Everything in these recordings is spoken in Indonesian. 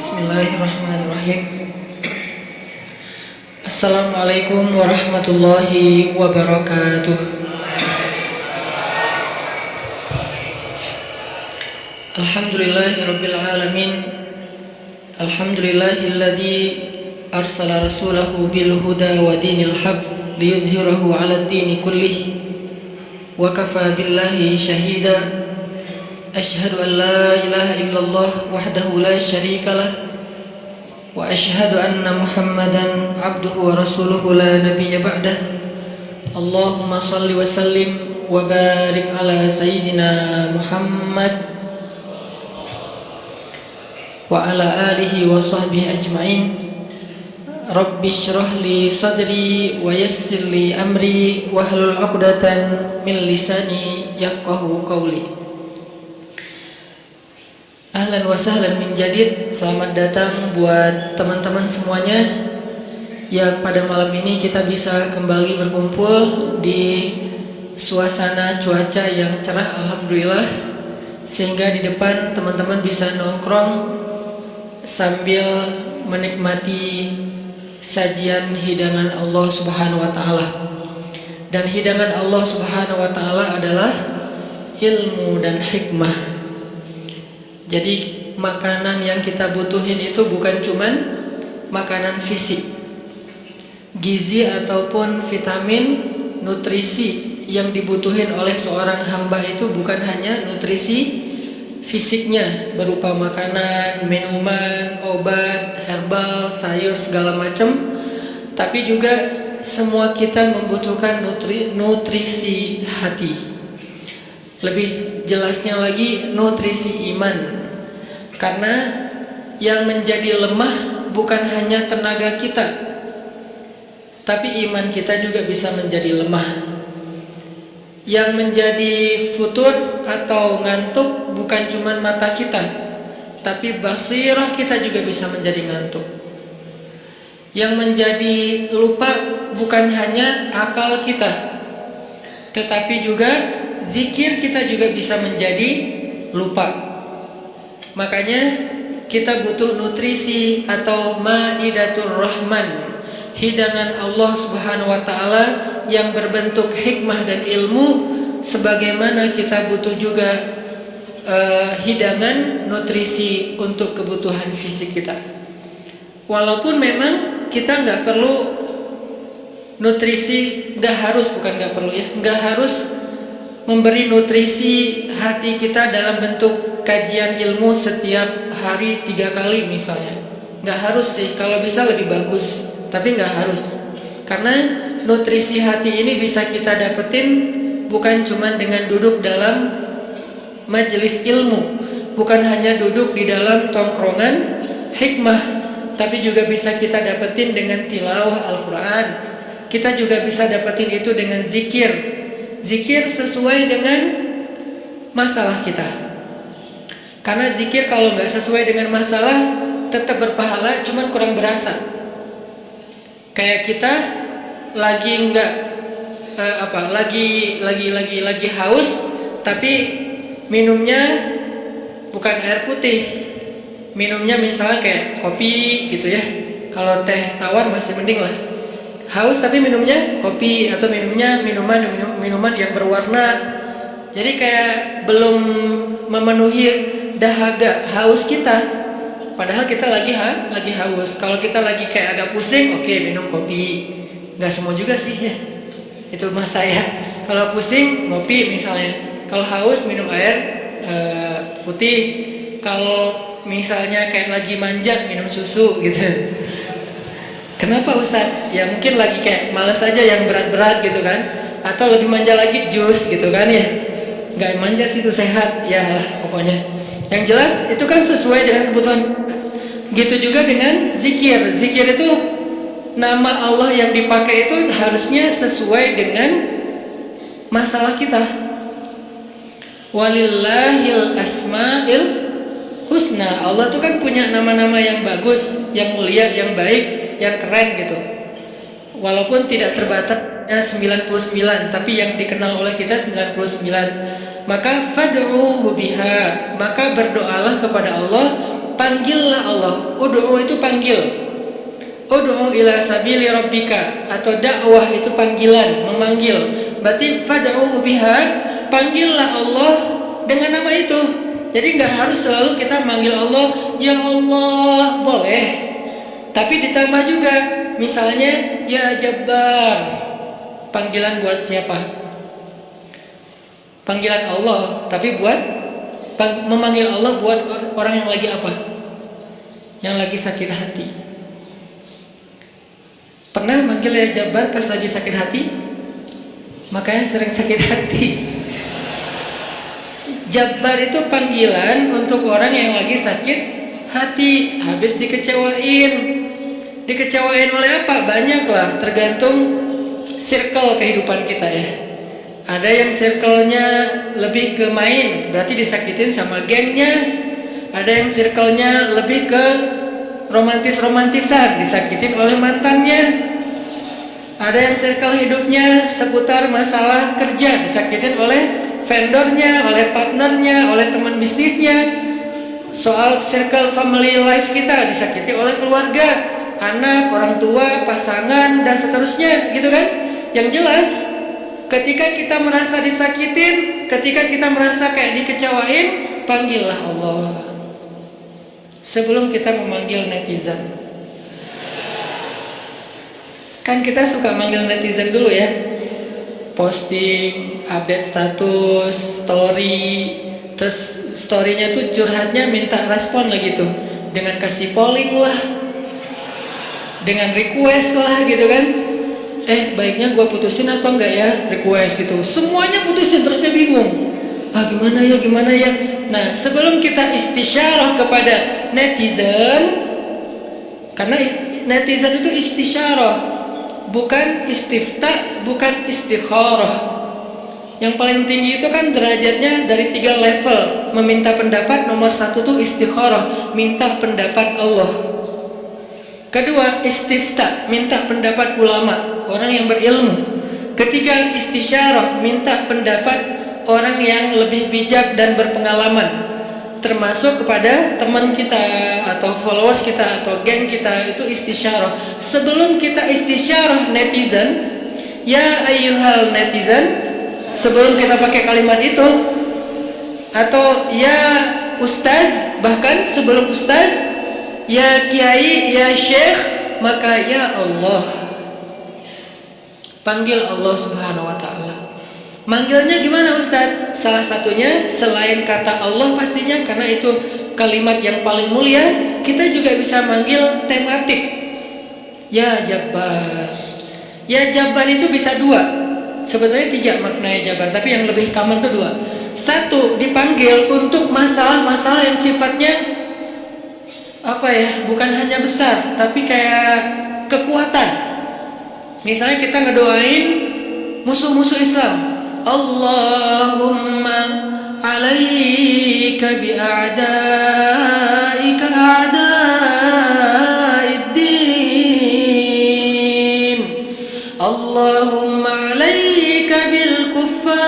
Bismillahirrahmanirrahim. Assalamualaikum warahmatullahi wabarakatuh. Alhamdulillahirabbil alamin. Alhamdulillahilladzi arsala rasulahu bil huda wa dinil haq liyuzhirahu 'alad dini kullih wa kafa billahi shahida. Asyhadu an la ilaha illallah wahdahu la syarika lah wa asyhadu anna Muhammadan abduhu wa rasuluhu la nabiyya ba'dah. Allahumma salli wa sallim wa barik ala sayyidina Muhammad wa ala alihi wa sahbihi ajma'in. Rabbi shrah li sadri wa yassir li amri wahlul 'uqdatan min lisani yafqahu qawli. Ahlan wa sahlan min jadid. Selamat datang buat teman-teman semuanya yang pada malam ini kita bisa kembali berkumpul di suasana cuaca yang cerah alhamdulillah, sehingga di depan teman-teman bisa nongkrong sambil menikmati sajian hidangan Allah Subhanahu wa taala. Dan hidangan Allah Subhanahu wa taala adalah ilmu dan hikmah. Jadi makanan yang kita butuhin itu bukan cuman makanan fisik. Gizi ataupun vitamin, nutrisi yang dibutuhin oleh seorang hamba itu bukan hanya nutrisi fisiknya berupa makanan, minuman, obat, herbal, sayur segala macam, tapi juga semua kita membutuhkan nutrisi hati. Lebih jelasnya lagi nutrisi iman. Karena yang menjadi lemah bukan hanya tenaga kita, tapi iman kita juga bisa menjadi lemah. Yang menjadi futur atau ngantuk bukan cuma mata kita, tapi basirah kita juga bisa menjadi ngantuk. Yang menjadi lupa bukan hanya akal kita, tetapi juga zikir kita juga bisa menjadi lupa. Makanya kita butuh nutrisi atau maidatur rahman, hidangan Allah Subhanahu wa taala yang berbentuk hikmah dan ilmu, sebagaimana kita butuh juga hidangan nutrisi untuk kebutuhan fisik kita. Walaupun memang kita nggak perlu nutrisi, nggak harus memberi nutrisi hati kita dalam bentuk kajian ilmu setiap hari 3 kali misalnya. Nggak harus sih, kalau bisa lebih bagus, tapi nggak harus. Karena nutrisi hati ini bisa kita dapetin bukan cuma dengan duduk dalam majelis ilmu, bukan hanya duduk di dalam tongkrongan hikmah, tapi juga bisa kita dapetin dengan tilawah Al-Quran. Kita juga bisa dapetin itu dengan zikir. Zikir sesuai dengan masalah kita. Karena zikir kalau nggak sesuai dengan masalah tetap berpahala, cuman kurang berasa. Kayak kita lagi nggak lagi haus, tapi minumnya bukan air putih, minumnya misalnya kayak kopi gitu ya. Kalau teh tawar masih mending lah. Haus tapi minumnya kopi, atau minumnya minuman yang berwarna. Jadi kayak belum memenuhi dahaga haus kita. Padahal kita lagi haus. Kalau kita lagi kayak agak pusing, oke, minum kopi. Nggak semua juga sih ya. Itu mas saya. Kalau pusing ngopi misalnya. Kalau haus minum air putih. Kalau misalnya kayak lagi manja minum susu gitu. Kenapa Ustaz? Ya mungkin lagi kayak malas aja yang berat-berat gitu kan. Atau lebih manja lagi jus gitu kan ya. Nggak manja sih, itu sehat ya lah pokoknya. Yang jelas itu kan sesuai dengan kebutuhan. Gitu juga dengan zikir. Zikir itu nama Allah yang dipakai itu harusnya sesuai dengan masalah kita. Walillahil asma'il husna. Allah tuh kan punya nama-nama yang bagus, yang mulia, yang baik, yang keren gitu. Walaupun tidak terbatas 99, tapi yang dikenal oleh kita 99. Maka fad'uhu biha, maka berdoalah kepada Allah panggillah Allah. Ud'u itu panggil. Ud'u ila sabili rabbika, atau dakwah itu panggilan, memanggil. Berarti fad'u biha, panggillah Allah dengan nama itu. Jadi nggak harus selalu kita manggil Allah ya Allah, boleh. Tapi ditambah juga, misalnya ya Jabbar, panggilan buat siapa? Panggilan Allah, tapi buat memanggil Allah buat orang yang lagi apa? Yang lagi sakit hati. Pernah manggil ya Jabbar pas lagi sakit hati? Makanya sering sakit hati. Jabbar itu panggilan untuk orang yang lagi sakit hati, habis dikecewain. Dikecewain oleh apa? Banyak lah, tergantung circle kehidupan kita ya. Ada yang circle-nya lebih ke main, berarti disakitin sama gengnya. Ada yang circle-nya lebih ke romantis-romantisan, disakitin oleh mantannya. Ada yang circle hidupnya seputar masalah kerja, disakitin oleh vendornya, oleh partnernya, oleh teman bisnisnya. Soal circle family life kita disakiti oleh keluarga, anak, orang tua, pasangan, dan seterusnya, gitu kan? Yang jelas, ketika kita merasa disakitin, ketika kita merasa kayak dikecewain, panggillah Allah sebelum kita memanggil netizen. Kan kita suka manggil netizen dulu ya, posting, update status, story, terus storynya tuh curhatnya minta respon lagi tuh, dengan kasih polling lah, dengan request lah gitu kan. Baiknya gue putusin apa enggak ya, request gitu. Semuanya putusin, terus dia bingung. Gimana ya. Nah, sebelum kita istisyarah kepada netizen, karena netizen itu istisyarah, bukan istifta, bukan istikharah. Yang paling tinggi itu kan derajatnya dari 3 level. Meminta pendapat, nomor 1 tuh istikharah, minta pendapat Allah. Kedua, istifta, minta pendapat ulama, orang yang berilmu. Ketiga, istisyarah, minta pendapat orang yang lebih bijak dan berpengalaman, termasuk kepada teman kita atau followers kita atau geng kita. Itu istisyarah. Sebelum kita istisyarah netizen, ya ayyuhal netizen, sebelum kita pakai kalimat itu, atau ya ustaz, bahkan sebelum ustaz, ya kiai, ya syekh, maka ya Allah, panggil Allah subhanahu wa ta'ala. Manggilnya gimana Ustaz? Salah satunya selain kata Allah pastinya, karena itu kalimat yang paling mulia, kita juga bisa manggil tematik. Ya Jabbar. Ya Jabbar itu bisa 2. Sebetulnya 3 maknanya Jabbar, tapi yang lebih common itu 2. 1, dipanggil untuk masalah-masalah yang sifatnya bukan hanya besar, tapi kayak kekuatan. Misalnya kita ngedoain musuh-musuh Islam. Allahumma alaika bi'a'daika a'da'iddin. Allahumma alaika bil kuffar.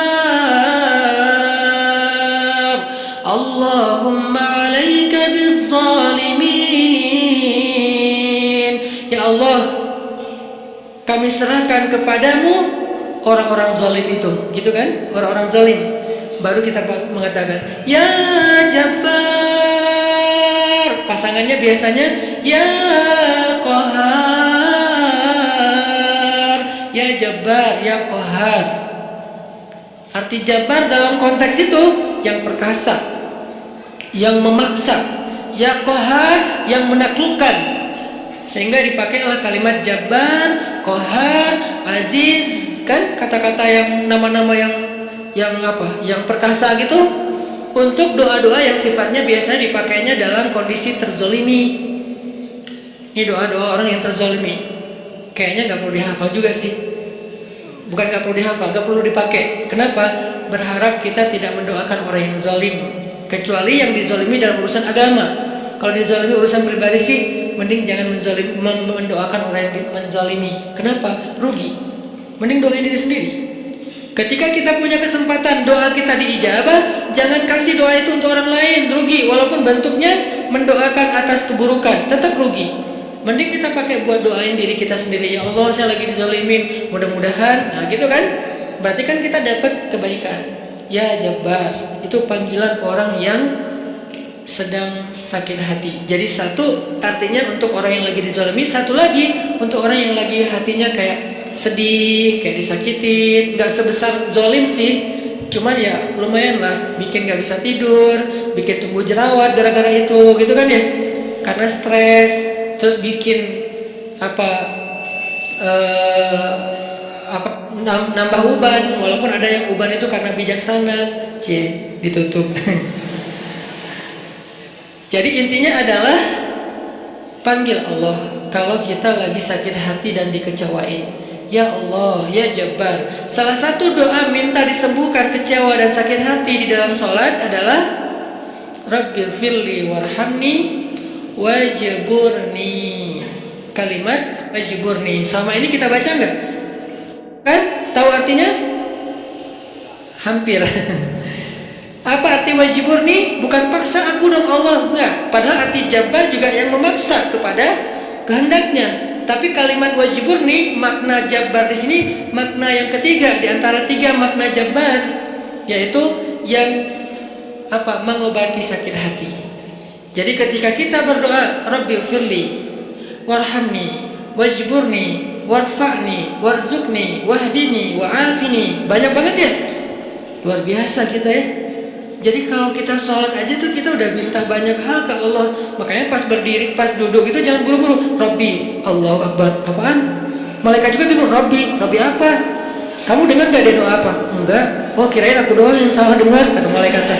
Allahumma alaika biz zalimin. Ya Allah, kami serahkan kepadamu orang-orang zalim itu, gitu kan? Orang-orang zalim. Baru kita mengatakan ya Jabbar. Pasangannya biasanya ya Qahar. Ya Jabbar, ya Qahar. Arti Jabbar dalam konteks itu yang perkasa, yang memaksa. Ya Qahar, yang menaklukkan. Sehingga dipakailah kalimat Jabbar, Qahar, Aziz, kan kata-kata yang nama-nama yang perkasa gitu, untuk doa-doa yang sifatnya biasa dipakainya dalam kondisi terzolimi. Ini doa-doa orang yang terzolimi. Kayaknya nggak perlu dihafal juga sih. Bukan nggak perlu dihafal, nggak perlu dipakai. Kenapa? Berharap kita tidak mendoakan orang yang zalim, kecuali yang dizolimi dalam urusan agama. Kalau dizolimi urusan pribadi sih, mending jangan mendoakan orang yang menzalimi. Kenapa? Rugi. Mending doain diri sendiri. Ketika kita punya kesempatan doa kita diijabah, jangan kasih doa itu untuk orang lain, rugi. Walaupun bentuknya mendoakan atas keburukan, tetap rugi. Mending kita pakai buat doain diri kita sendiri. Ya Allah, saya lagi dizalimin, mudah-mudahan. Nah gitu kan, berarti kan kita dapat kebaikan. Ya Jabbar, itu panggilan orang yang sedang sakit hati. Jadi satu artinya untuk orang yang lagi dizalimi, satu lagi untuk orang yang lagi hatinya kayak sedih, kayak disakitin. Gak sebesar zalim sih, cuman ya lumayan lah, bikin gak bisa tidur, bikin tumbuh jerawat gara-gara itu, gitu kan ya, karena stres. Terus bikin nambah uban, walaupun ada yang uban itu karena bijaksana, ditutup. Jadi intinya adalah panggil Allah kalau kita lagi sakit hati dan dikecewain. Ya Allah, ya Jabbar. Salah satu doa minta disembuhkan kecewa dan sakit hati di dalam sholat adalah Rabbil firli warhamni wajburni. Kalimat wajburni selama ini kita baca enggak? Kan? Tahu artinya? Hampir. Apa arti wajburni? Bukan paksa aku dong Allah, enggak. Padahal arti Jabbar juga yang memaksa kepada kehendaknya. Tapi kalimat wajburni, makna Jabbar di sini makna yang ketiga di antara tiga makna Jabbar, yaitu yang mengobati sakit hati. Jadi ketika kita berdoa Rabbil firli warhamni wajburni warfa'ni warzuqni wahdini wa'afini, banyak banget ya, luar biasa kita ya. Jadi kalau kita sholat aja tuh kita udah minta banyak hal ke Allah. Makanya pas berdiri, pas duduk itu jangan buru-buru. Rabbi, Allahu Akbar. Apaan? Malaikat juga bingung. Rabbi apa? Kamu dengar gak dia doa apa? Enggak. Oh kirain aku doang yang salah dengar, kata malaikatnya.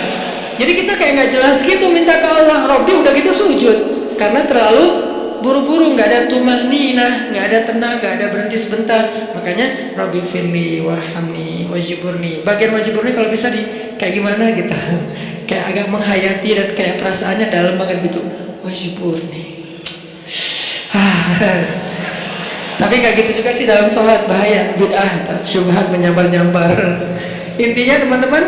Jadi kita kayak gak jelas gitu minta ke Allah. Rabbi udah gitu sujud, karena terlalu buru-buru, nggak ada tumaninah, nggak ada tenang, nggak ada berhenti sebentar. Makanya Rabbi firli warhamni wajburni. Bagian wajburni kalau bisa di kayak gimana gitu, kayak agak menghayati dan kayak perasaannya dalam banget gitu. Wajburni. Tapi kayak gitu juga sih dalam sholat, bahaya, bid'ah, syubhat menyambar-nyambar. Intinya teman-teman,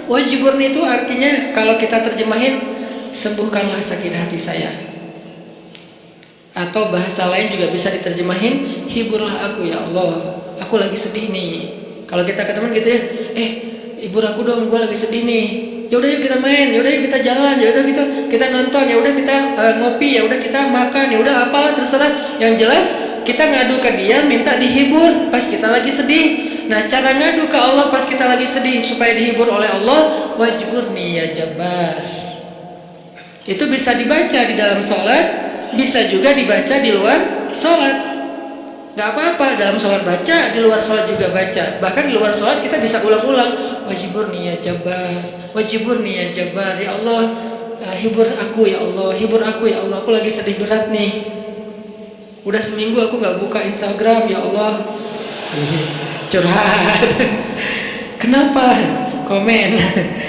wajburni itu artinya kalau kita terjemahin, sembuhkanlah sakit hati saya. Atau bahasa lain juga bisa diterjemahin, hiburlah aku ya Allah, aku lagi sedih nih. Kalau kita ke teman gitu ya, hibur aku dong, gue lagi sedih nih. Ya udah yuk kita main, ya udah yuk kita jalan, ya udah kita nonton, ya udah kita ngopi, ya udah kita makan, ya udah apalah terserah. Yang jelas kita ngadu ke dia, minta dihibur pas kita lagi sedih. Nah cara ngadu ke Allah pas kita lagi sedih supaya dihibur oleh Allah, wajburni ya Jabbar. Itu bisa dibaca di dalam sholat, bisa juga dibaca di luar sholat. Gak apa-apa, dalam sholat baca, di luar sholat juga baca. Bahkan di luar sholat kita bisa ulang-ulang, wajburni ya Jabbar, wajburni ya Jabbar. Ya Allah, hibur aku ya Allah, hibur aku ya Allah, aku lagi sedih berat nih. Udah seminggu aku gak buka Instagram, ya Allah. Curhat. Kenapa? Komen.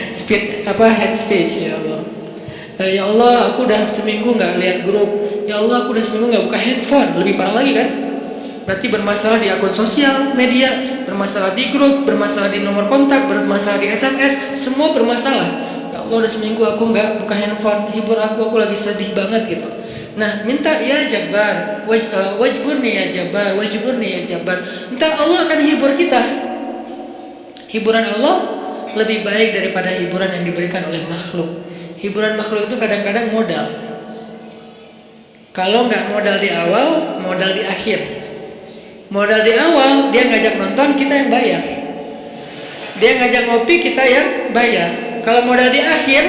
Head speech ya Allah. Ya Allah, aku udah seminggu gak lihat grup. Ya Allah, aku udah seminggu gak buka handphone. Lebih parah lagi kan? Berarti bermasalah di akun sosial media, bermasalah di grup, bermasalah di nomor kontak, bermasalah di SMS, semua bermasalah. Ya Allah, udah seminggu aku gak buka handphone, hibur aku lagi sedih banget gitu. Nah, minta ya Jabbar, wajburni ya Jabbar, wajburni ya Jabbar. Minta Allah akan hibur kita. Hiburan Allah lebih baik daripada hiburan yang diberikan oleh makhluk. Hiburan makhluk itu kadang-kadang modal. Kalau nggak modal di awal, modal di akhir. Modal di awal, dia ngajak nonton, kita yang bayar. Dia ngajak ngopi, kita yang bayar. Kalau modal di akhir,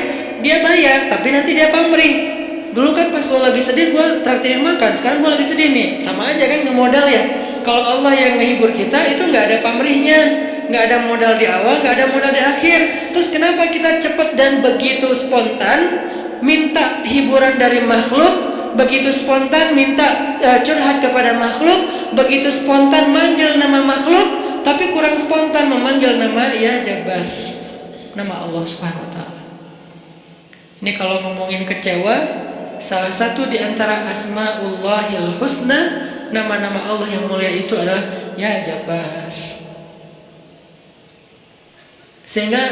dia bayar, tapi nanti dia pamrih. Dulu kan pas lo lagi sedih, gue traktirin makan. Sekarang gue lagi sedih nih, sama aja kan nge-modal ya. Kalau Allah yang ngehibur kita, itu nggak ada pamrihnya. Nggak ada modal di awal, nggak ada modal di akhir. Terus kenapa kita cepat dan begitu spontan minta hiburan dari makhluk, begitu spontan minta curhat kepada makhluk, begitu spontan manggil nama makhluk, tapi kurang spontan memanggil nama ya Jabbar, nama Allah Subhanahu wa Ta'ala. Ini kalau ngomongin kecewa, salah satu di antara Asmaullahil Husna, nama-nama Allah yang mulia itu adalah ya Jabbar. Sehingga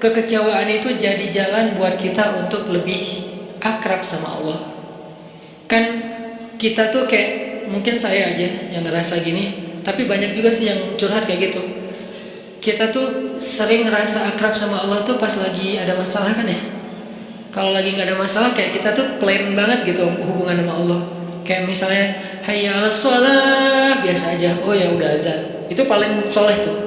kekecewaan itu jadi jalan buat kita untuk lebih akrab sama Allah. Kan kita tuh kayak, mungkin saya aja yang ngerasa gini, tapi banyak juga sih yang curhat kayak gitu. Kita tuh sering ngerasa akrab sama Allah tuh pas lagi ada masalah kan ya. Kalau lagi nggak ada masalah kayak kita tuh plain banget gitu hubungan sama Allah. Kayak misalnya hayya 'alas shalah biasa aja. Oh ya udah azan. Itu paling soleh tuh.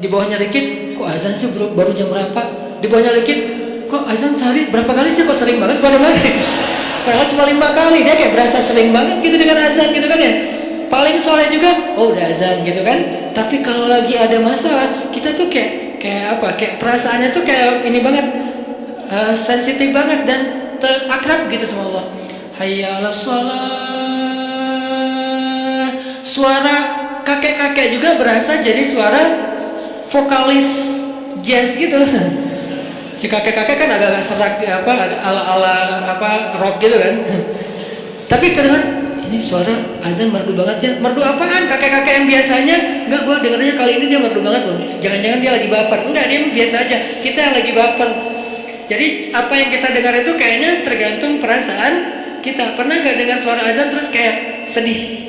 Di bawahnya dikit, kok azan sih baru jam berapa? Di bawahnya dikit, kok azan sehari berapa kali sih, kok sering banget pada kali. Padahal cuma 5 kali, dia kayak berasa sering banget gitu dengan azan gitu kan ya. Paling soleh juga, oh udah azan gitu kan. Tapi kalau lagi ada masalah, kita tuh kayak apa? Kayak perasaannya tuh kayak ini banget, sensitif banget dan akrab gitu sama Allah. Hayya 'alas shalah. Suara kakek-kakek juga berasa jadi suara vokalis jazz gitu. Si kakek-kakek kan agak-agak serak apa, ala-ala apa rock gitu kan. Tapi kadang ini suara azan merdu banget ya. Merdu apaan? Kakek-kakek yang biasanya enggak, gua dengernya kali ini dia merdu banget loh. Jangan-jangan dia lagi baper. Enggak, dia biasa aja. Kita yang lagi baper. Jadi apa yang kita dengar itu kayaknya tergantung perasaan kita. Pernah nggak dengar suara azan terus kayak sedih?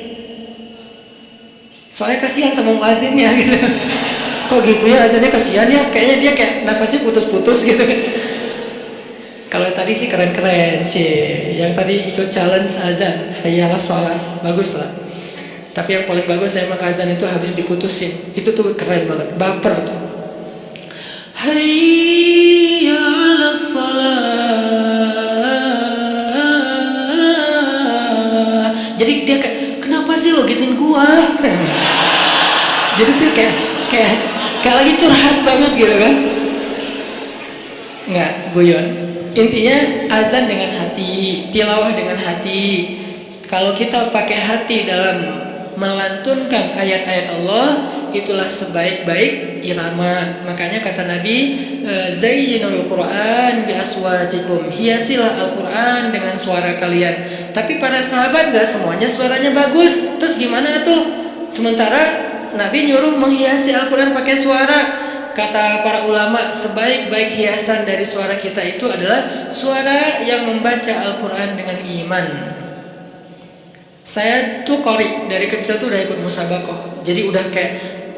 Soalnya kasihan sama muazzinnya gitu. Kok gitu ya azannya, kasihan ya. Kayaknya dia kayak nafasnya putus-putus gitu. Kalau tadi sih keren-keren sih. Yang tadi ikut challenge azan, hayya 'alas shalah, bagus lah. Tapi yang paling bagus emang azan itu habis diputusin. Itu tuh keren banget, baper tuh. Hayya 'alas shalah. Jadi dia kayak, kenapa sih lo gituin gua? Jadi tuh kayak lagi curhat banget gitu kan. Enggak, guyon. Intinya azan dengan hati, tilawah dengan hati. Kalau kita pakai hati dalam melantunkan ayat-ayat Allah, itulah sebaik-baik irama. Makanya kata Nabi, zayyinul Qur'an bi aswatikum. Hiasilah Al-Qur'an dengan suara kalian. Tapi para sahabat enggak semuanya suaranya bagus. Terus gimana tuh? Sementara Nabi nyuruh menghiasi Al-Quran pakai suara. Kata para ulama, sebaik-baik hiasan dari suara kita itu adalah suara yang membaca Al-Quran dengan iman. Saya tuh qori, dari kecil tuh udah ikut musabakoh. Jadi udah kayak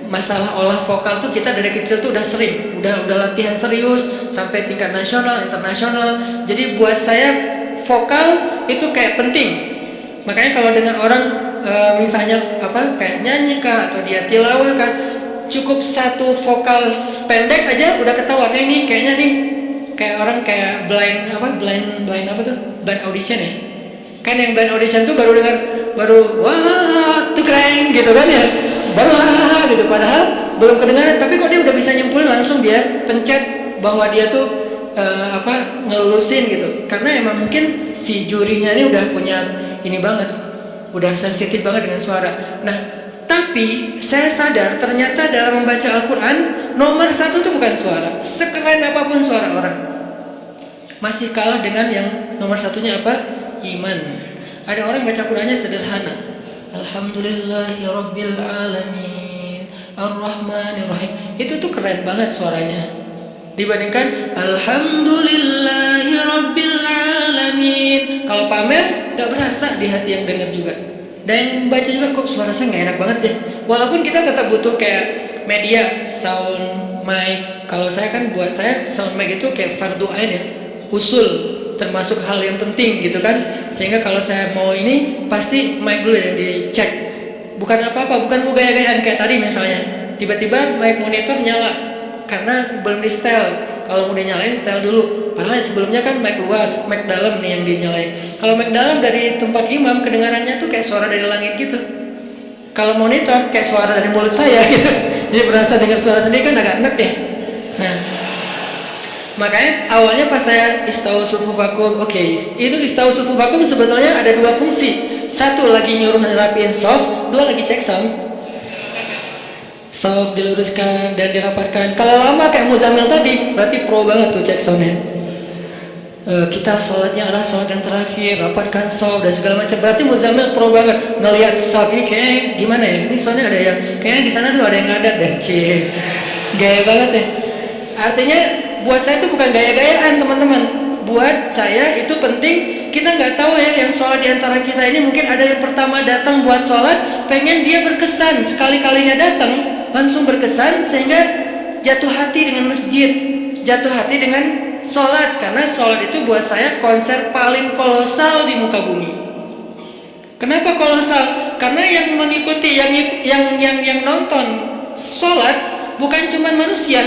masalah olah vokal tuh kita dari kecil tuh udah sering, udah latihan serius sampai tingkat nasional, internasional. Jadi buat saya vokal itu kayak penting. Makanya kalau dengar orang misalnya apa kayak nyanyi kah atau dia tilawah kah, cukup satu vokal pendek aja udah ketahuan ini kayaknya nih kayak orang kayak blind apa tuh, blind audition ya. Kan yang blind audition tuh baru dengar wah tuh keren gitu kan ya, baru wah gitu, padahal belum kedengaran, tapi kok dia udah bisa nyimpulin, langsung dia pencet bahwa dia tuh ngelulusin gitu. Karena emang mungkin si jurinya ini udah punya ini banget, udah sensitif banget dengan suara. Nah, tapi saya sadar ternyata dalam membaca Al-Quran nomor satu itu bukan suara. Sekeren apapun suara orang, masih kalah dengan yang nomor satunya apa? Iman. Ada orang baca Qurannya sederhana, Alhamdulillahirabbil alamin, Ar-Rahmanirrahim. Itu tuh keren banget suaranya. Dibandingkan Alhamdulillahirabbil alamin. Kalau pamer gak berasa di hati yang dengar juga. Dan baca juga kok suara saya gak enak banget ya. Walaupun kita tetap butuh kayak media, sound, mic. Kalau saya kan buat saya sound mic itu kayak fardu ain ya, usul, termasuk hal yang penting gitu kan. Sehingga kalau saya mau ini pasti mic dulu yang dicek. Bukan apa-apa, bukan mau gaya-gayaan kayak tadi misalnya. Tiba-tiba mic monitor nyala karena belum di setel. Kalau mau dinyalain setel dulu. Padahal sebelumnya kan mic luar, mic dalam nih yang dinyalain. Kalau mic dalam dari tempat imam kedengarannya tuh kayak suara dari langit gitu. Kalau monitor kayak suara dari mulut saya gitu. Jadi berasa dengar suara sendiri kan agak enak deh. Nah, makanya awalnya pas saya istawu sufufakum, itu istawu sufufakum sebetulnya ada dua fungsi. Satu lagi nyuruh nerapiin soft, dua lagi cek sound. Soft diluruskan dan dirapatkan. Kalau lama kayak Muzammil tadi, berarti pro banget tuh cek soundnya. Kita sholatnya adalah sholat yang terakhir, rapatkan soft dan segala macam. Berarti Muzammil pro banget ngelihat sound ini kayak gimana ya? Ini soundnya ada yang kayaknya di sana tuh ada yang ngadat deh, gaya banget ya. Artinya buat saya itu bukan gaya-gayaan teman-teman. buat saya itu penting. Kita nggak tahu ya, yang sholat diantara kita ini mungkin ada yang pertama datang buat sholat, pengen dia berkesan, sekali-kalinya datang langsung berkesan, sehingga jatuh hati dengan masjid, jatuh hati dengan sholat. Karena sholat itu buat saya konser paling kolosal di muka bumi. Kenapa kolosal? Karena yang mengikuti, yang nonton sholat bukan cuma manusia,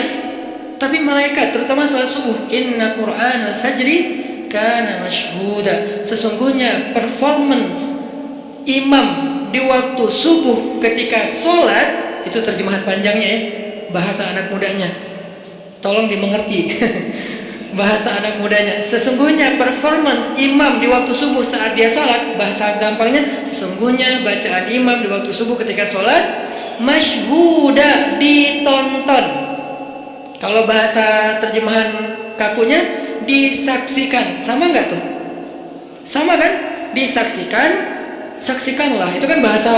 tapi malaikat, terutama salat subuh. Inna Qur'an al-fajri kana mashhuda. Sesungguhnya performance imam di waktu subuh ketika sholat, itu terjemahan panjangnya ya, bahasa anak mudanya, tolong dimengerti. Bahasa anak mudanya, sesungguhnya performance imam di waktu subuh saat dia sholat, bahasa gampangnya, sesungguhnya bacaan imam di waktu subuh ketika sholat mashhuda, ditonton. Kalau bahasa terjemahan kakunya, disaksikan. Sama nggak tuh? Sama kan? Disaksikan, saksikanlah. Itu kan bahasa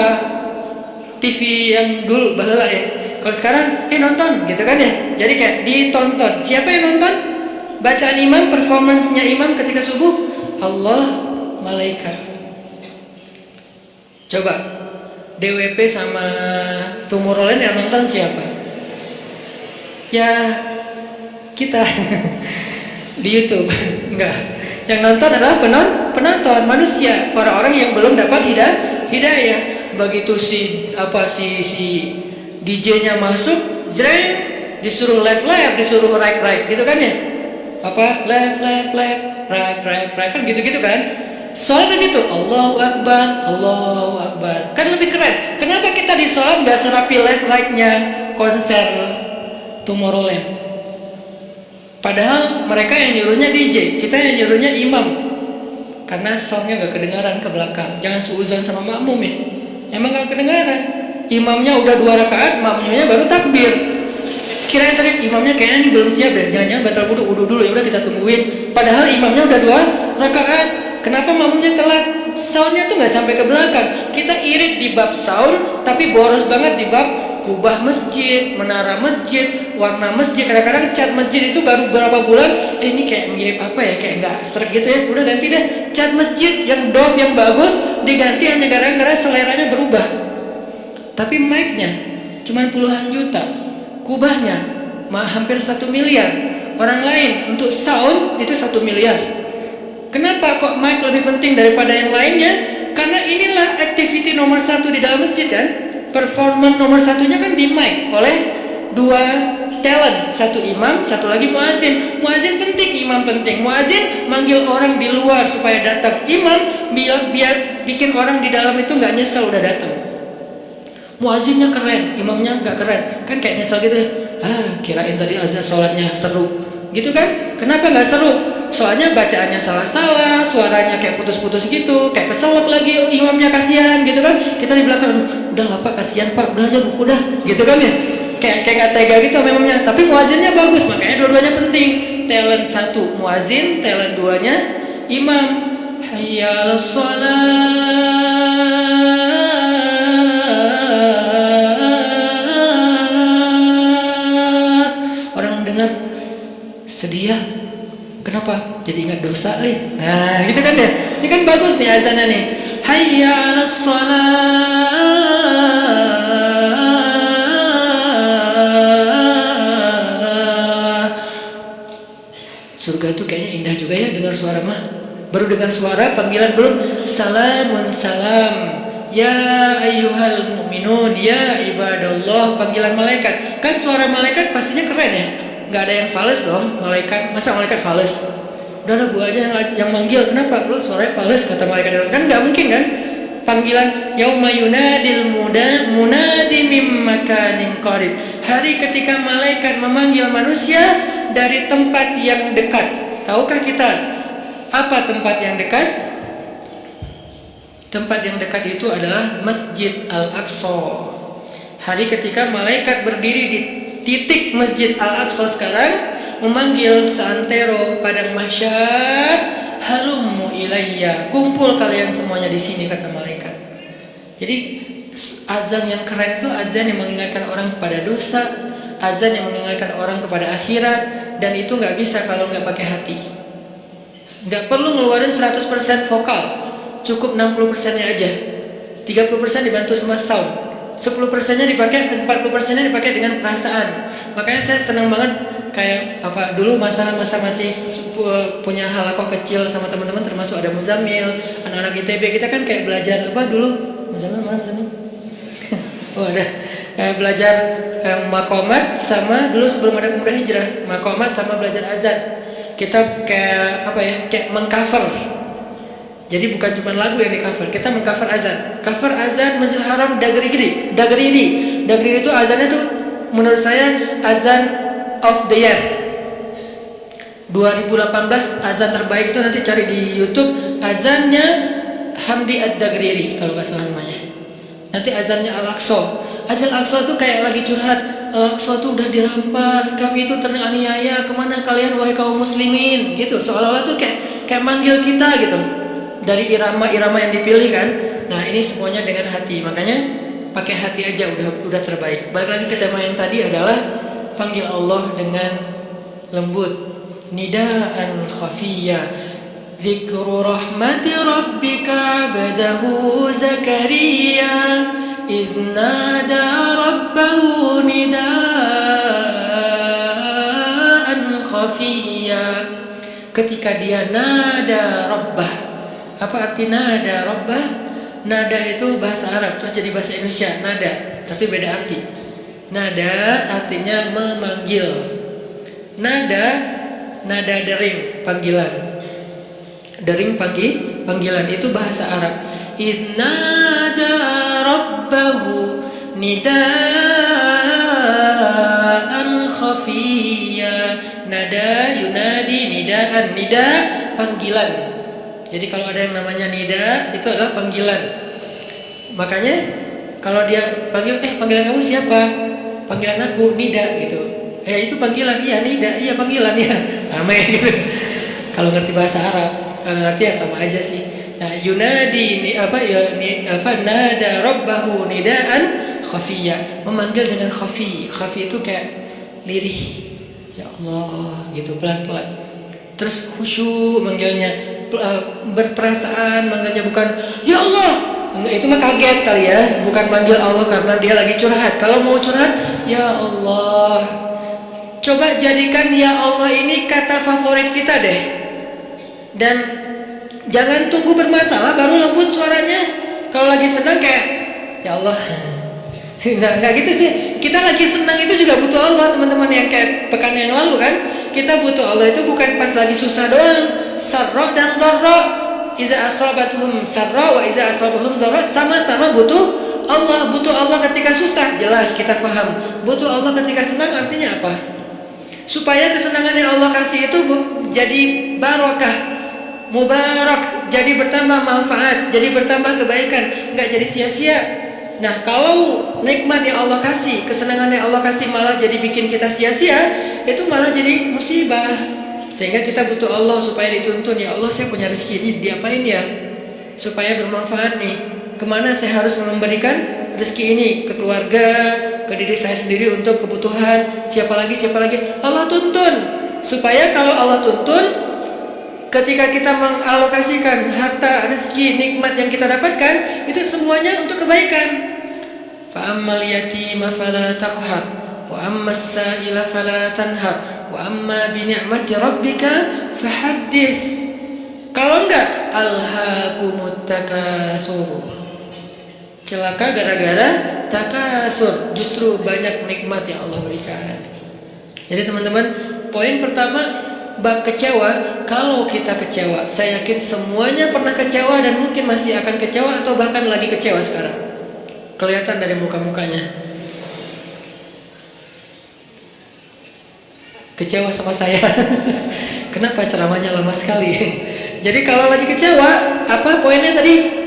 TV yang dulu, bahasa ya. Kalau sekarang, nonton gitu kan ya. Jadi kayak ditonton. Siapa yang nonton? Bacaan imam, performancenya imam ketika subuh, Allah, malaikat. Coba DWP sama Tomorrowland yang nonton siapa? Ya kita. Di YouTube. Enggak. Yang nonton adalah penonton manusia, orang-orang yang belum dapat hidayah. Begitu si DJ-nya masuk, jreng, disuruh left, disuruh right gitu kan ya? Apa left, right kan gitu kan? Sholat begitu, Allahu Akbar, kan lebih keren. Kenapa kita di sholat nggak serapi left right-nya konser Tomorrowland? Padahal mereka yang nyuruhnya DJ, kita yang nyuruhnya imam. Karena soundnya nggak kedengaran ke belakang. Jangan suuzon sama makmum ya. Emang nggak kedengaran. Imamnya udah 2 rakaat, makmumnya baru takbir. Kirain tadi imamnya kayaknya ini belum siap deh, jangan-jangan batal wudu dulu, ya udah kita tungguin. Padahal imamnya udah 2 rakaat. Kenapa makmumnya telat? Soundnya tuh nggak sampai ke belakang. Kita irit di bab sound, tapi boros banget di bab kubah masjid, menara masjid, warna masjid. Kadang-kadang cat masjid itu baru berapa bulan, ini kayak mirip apa ya, kayak nggak sreg gitu ya. Udah ganti deh cat masjid yang doff yang bagus, diganti hanya gara-gara seleranya berubah. Tapi mic-nya cuma puluhan juta, kubahnya hampir 1 miliar. Orang lain untuk sound itu 1 miliar. Kenapa kok mic lebih penting daripada yang lainnya? Karena inilah activity nomor 1 di dalam masjid kan. Performance nomor 1-nya kan di mic oleh 2 talent, 1 imam, 1 lagi muazin. Muazin penting, imam penting. Muazin manggil orang di luar supaya datang. Imam biar bikin orang di dalam itu nggak nyesel udah datang. Muazinnya keren, imamnya nggak keren, kan kayak nyesel gitu ya. Kirain tadi azan sholatnya seru, gitu kan? Kenapa nggak seru? Soalnya bacaannya salah-salah, suaranya kayak putus-putus gitu, kayak keselak lagi, imamnya kasihan gitu kan? Kita di belakang, udah lah pak, kasihan pak, udah aja ruku dah, gitu kan ya? Kayak nggak tega gitu imamnya. Tapi muazinnya bagus, makanya dua-duanya penting. Talent 1 muazin, talent 2-nya imam. Hayya 'alas shalah. Sedih ya, kenapa? Jadi ingat dosa Nah gitu kan deh. Ini kan bagus nih azannya nih. Hayya 'alas shalah. Surga itu kayaknya indah juga ya dengar suara mah. Baru dengar suara, panggilan belum. Salamun salam. Ya ayyuhal mu'minun, ya ibadallah. Panggilan malaikat. Kan suara malaikat pastinya keren ya. Gak ada yang fales dong, malaikat. Masa malaikat fales? Udah gua aja yang manggil. Kenapa? Lu suaranya fales kata malaikat. Kan gak mungkin kan? Panggilan yauma yunadil munadi mim makanin qarib. Hari ketika malaikat memanggil manusia dari tempat yang dekat. Tahukah kita apa tempat yang dekat? Tempat yang dekat itu adalah Masjid Al-Aqsa. Hari ketika malaikat berdiri di titik Masjid Al-Aqsa sekarang, memanggil seantero padang mahsyar, halummu ilayya, kumpul kalian semuanya di sini, kata malaikat. Jadi azan yang keren itu azan yang mengingatkan orang kepada dosa, azan yang mengingatkan orang kepada akhirat, dan itu nggak bisa kalau nggak pakai hati. Nggak perlu ngeluarin 100% vokal, cukup 60%-nya aja. 30% dibantu sama sound, 10%-nya dipakai, 40%-nya dipakai dengan perasaan. Makanya saya senang banget kayak apa dulu masa masih punya halakoh kecil sama teman-teman, termasuk ada Muzamil, anak-anak ITB, kita kan kayak belajar apa dulu, Muzamil mana Muzamil? Oh ada, belajar makomat sama dulu sebelum ada pemuda hijrah, makomat sama belajar azan. Kita kayak apa ya, kayak mengcover. Jadi bukan cuma lagu yang di cover, kita mengcover azan. Cover azan Masjidil Haram Dagriri itu azannya tuh menurut saya azan of the year 2018, azan terbaik itu nanti cari di YouTube, azannya Hamdi Ad-Dagriri kalau nggak salah namanya. Nanti azannya Al-Aqsa. Azan Al-Aqsa tuh kayak lagi curhat, Al-Aqsa tuh udah dirampas, kami itu teraniaya, kemana kalian wahai kaum muslimin, gitu. Seolah-olah tuh kayak manggil kita gitu. Dari irama-irama yang dipilih kan. Nah, ini semuanya dengan hati. Makanya pakai hati aja udah terbaik. Balik lagi ke tema yang tadi adalah panggil Allah dengan lembut. Nidaan khafiyya. Zikru rahmati rabbika 'abdahu Zakaria idh nada rabbahu nidaan khafiyya. Ketika dia nada rabbah. Apa arti nada rabbah? Nada itu bahasa Arab terus jadi bahasa Indonesia nada, tapi beda arti. Nada artinya memanggil. Nada dering, panggilan. Dering panggilan itu bahasa Arab. Idnada rabbahu nidaan khafiyya. Nada yunadi nidaan, nida panggilan. Jadi kalau ada yang namanya nida itu adalah panggilan. Makanya kalau dia panggil, panggilan kamu siapa? Panggilan aku nida gitu. Itu panggilan, iya nida, iya panggilan ya. Amin gitu. Kalau ngerti bahasa Arab, ngerti ya sama aja sih. Nah, yunadi nada rabbahu nidaan khafiyya, memanggil dengan khafi. Khafi itu kayak lirih. Ya Allah, gitu pelan-pelan. Terus khusyuk manggilnya, berperasaan manggilnya, bukan ya Allah. Itu mah kaget kali ya, bukan manggil Allah karena dia lagi curhat. Kalau mau curhat, ya Allah. Coba jadikan ya Allah ini kata favorit kita deh. Dan jangan tunggu bermasalah baru lembut suaranya. Kalau lagi senang kayak ya Allah. Nggak gitu sih. Kita lagi senang itu juga butuh Allah, teman-teman, yang kayak pekan yang lalu kan. Kita butuh Allah itu bukan pas lagi susah doang. Sarra dan dharra. Iza asabatuhum sarra wa iza asabahum dharra, sama-sama butuh Allah. Butuh Allah ketika susah, jelas kita paham. Butuh Allah ketika senang artinya apa? Supaya kesenangan yang Allah kasih itu jadi barokah, mubarak, jadi bertambah manfaat, jadi bertambah kebaikan, nggak jadi sia-sia. Nah, kalau nikmat yang Allah kasih, kesenangan yang Allah kasih malah jadi bikin kita sia-sia, itu malah jadi musibah. Sehingga kita butuh Allah supaya dituntun, ya Allah saya punya rezeki ini, diapain ya? Supaya bermanfaat nih. Kemana saya harus memberikan rezeki ini? Ke keluarga, ke diri saya sendiri untuk kebutuhan. Siapa lagi? Allah tuntun. Supaya kalau Allah tuntun, ketika kita mengalokasikan harta, rezeki, nikmat yang kita dapatkan, itu semuanya untuk kebaikan. Fa'ammal yatima fala taqhar, wa ammas sa'ila fala tanhar, wa amma bi ni'mati rabbika fahaddits. Kalau enggak, alhaakumut takatsur. Celaka gara-gara takasur, justru banyak nikmat yang Allah berikan. Jadi teman-teman, poin pertama bab kecewa. Kalau kita kecewa, saya yakin semuanya pernah kecewa dan mungkin masih akan kecewa atau bahkan lagi kecewa sekarang. Kelihatan dari muka-mukanya. Kecewa sama saya. Kenapa ceramahnya lama sekali? Jadi kalau lagi kecewa, apa poinnya tadi?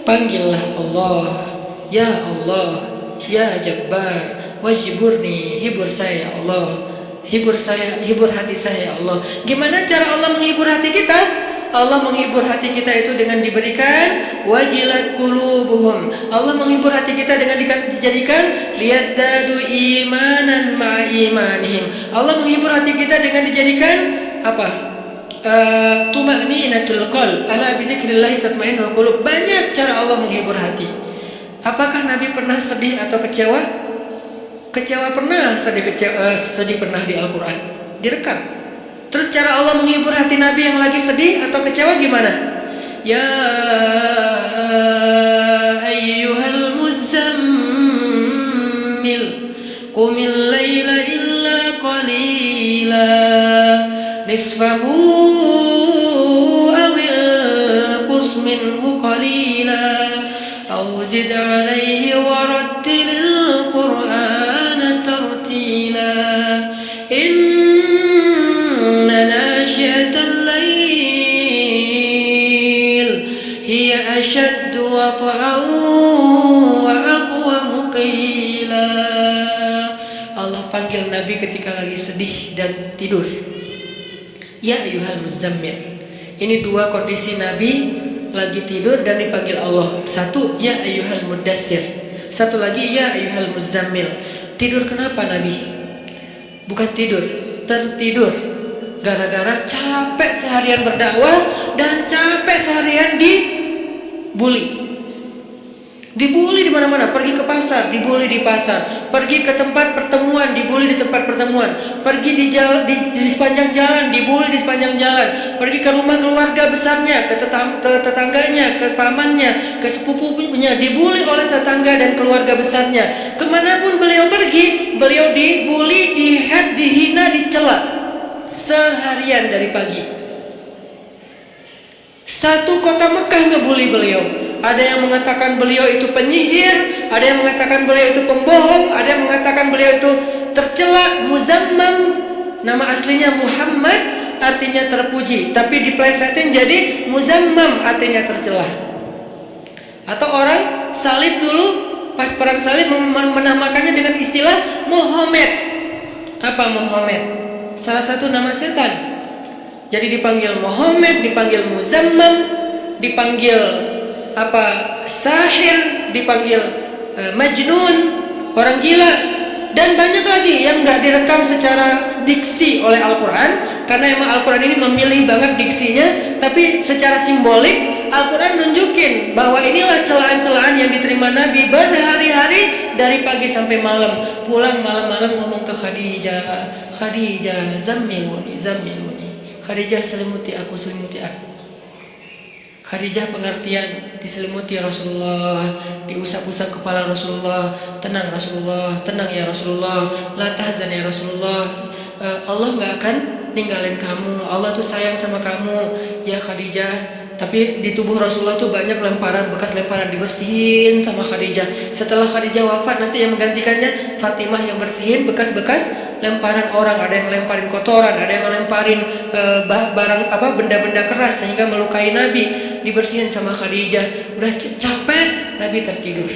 Panggillah Allah. Ya Allah, ya Jabbar, wajiburni, hibur saya ya Allah. Hibur saya, hibur hati saya ya Allah. Gimana cara Allah menghibur hati kita? Allah menghibur hati kita itu dengan diberikan wajilat qulubuhum. Allah menghibur hati kita dengan dijadikan liyazdadu imanan ma'a imanihim. Allah menghibur hati kita dengan dijadikan apa? tuma'ninatul qalb, ala bi dzikrillah tatma'innul qulub. Banyak cara Allah menghibur hati. Apakah Nabi pernah sedih atau kecewa? Kecewa pernah, sedih pernah di Al-Quran, direkam. Terus cara Allah menghibur hati Nabi yang lagi sedih atau kecewa gimana? Ya ayyuhal muzammil qumil laila illa qalila nisfahu awil qus minhu qalila aw zid alayhi warattilil qur'ana tartila inna nashi'atal layl hiya ashaddu wata'an wa aqwamu qila. Allah panggil Nabi ketika lagi sedih dan tidur. Ya ayyuhal muzammil. Ini dua kondisi Nabi lagi tidur dan dipanggil Allah. Satu, ya ayyuhal mudaththir. Satu lagi, ya ayyuhal muzammil. Tidur kenapa Nabi? Bukan tidur, tertidur. Gara-gara capek seharian berdakwah dan capek seharian dibully. Dibully di mana-mana, pergi ke pasar, dibully di pasar, pergi ke tempat pertemuan, dibully di tempat pertemuan, pergi di sepanjang jalan, dibully di sepanjang jalan, pergi ke rumah keluarga besarnya, ke tetangganya, ke pamannya, ke sepupunya, dibully oleh tetangga dan keluarga besarnya. Kemanapun beliau pergi, beliau dibully, dihina, dicela seharian dari pagi. Satu kota Mekah ngebully beliau. Ada yang mengatakan beliau itu penyihir, ada yang mengatakan beliau itu pembohong, ada yang mengatakan beliau itu tercela. Muzammam, nama aslinya Muhammad, artinya terpuji, tapi diplesetin jadi Muzammam, artinya tercela. Atau orang salib dulu, pas perang salib menamakannya dengan istilah Muhammad. Apa Muhammad? Salah satu nama setan. Jadi dipanggil Muhammad, dipanggil Muzammam, dipanggil sahir, dipanggil majnun, orang gila, dan banyak lagi yang nggak direkam secara diksi oleh Al-Quran, karena emang Al-Quran ini memilih banget diksinya. Tapi secara simbolik Al-Quran nunjukin bahwa inilah celaan-celaan yang diterima Nabi berhari-hari dari pagi sampai malam. Pulang malam-malam ngomong ke Khadijah, Khadijah zammiluni, Khadijah selimuti aku. Khadijah pengertian, diselimuti Rasulullah, diusap-usap kepala Rasulullah. Tenang Rasulullah, tenang ya Rasulullah, la tahzan ya Rasulullah, Allah gak akan ninggalin kamu, Allah tuh sayang sama kamu ya Khadijah. Tapi di tubuh Rasulullah tuh banyak lemparan, bekas lemparan, dibersihin sama Khadijah. Setelah Khadijah wafat, nanti yang menggantikannya Fatimah yang bersihin bekas-bekas lemparan orang. Ada yang lemparin kotoran, ada yang lemparin barang benda-benda keras sehingga melukai Nabi, dibersihin sama Khadijah. Udah capek, Nabi tertidur.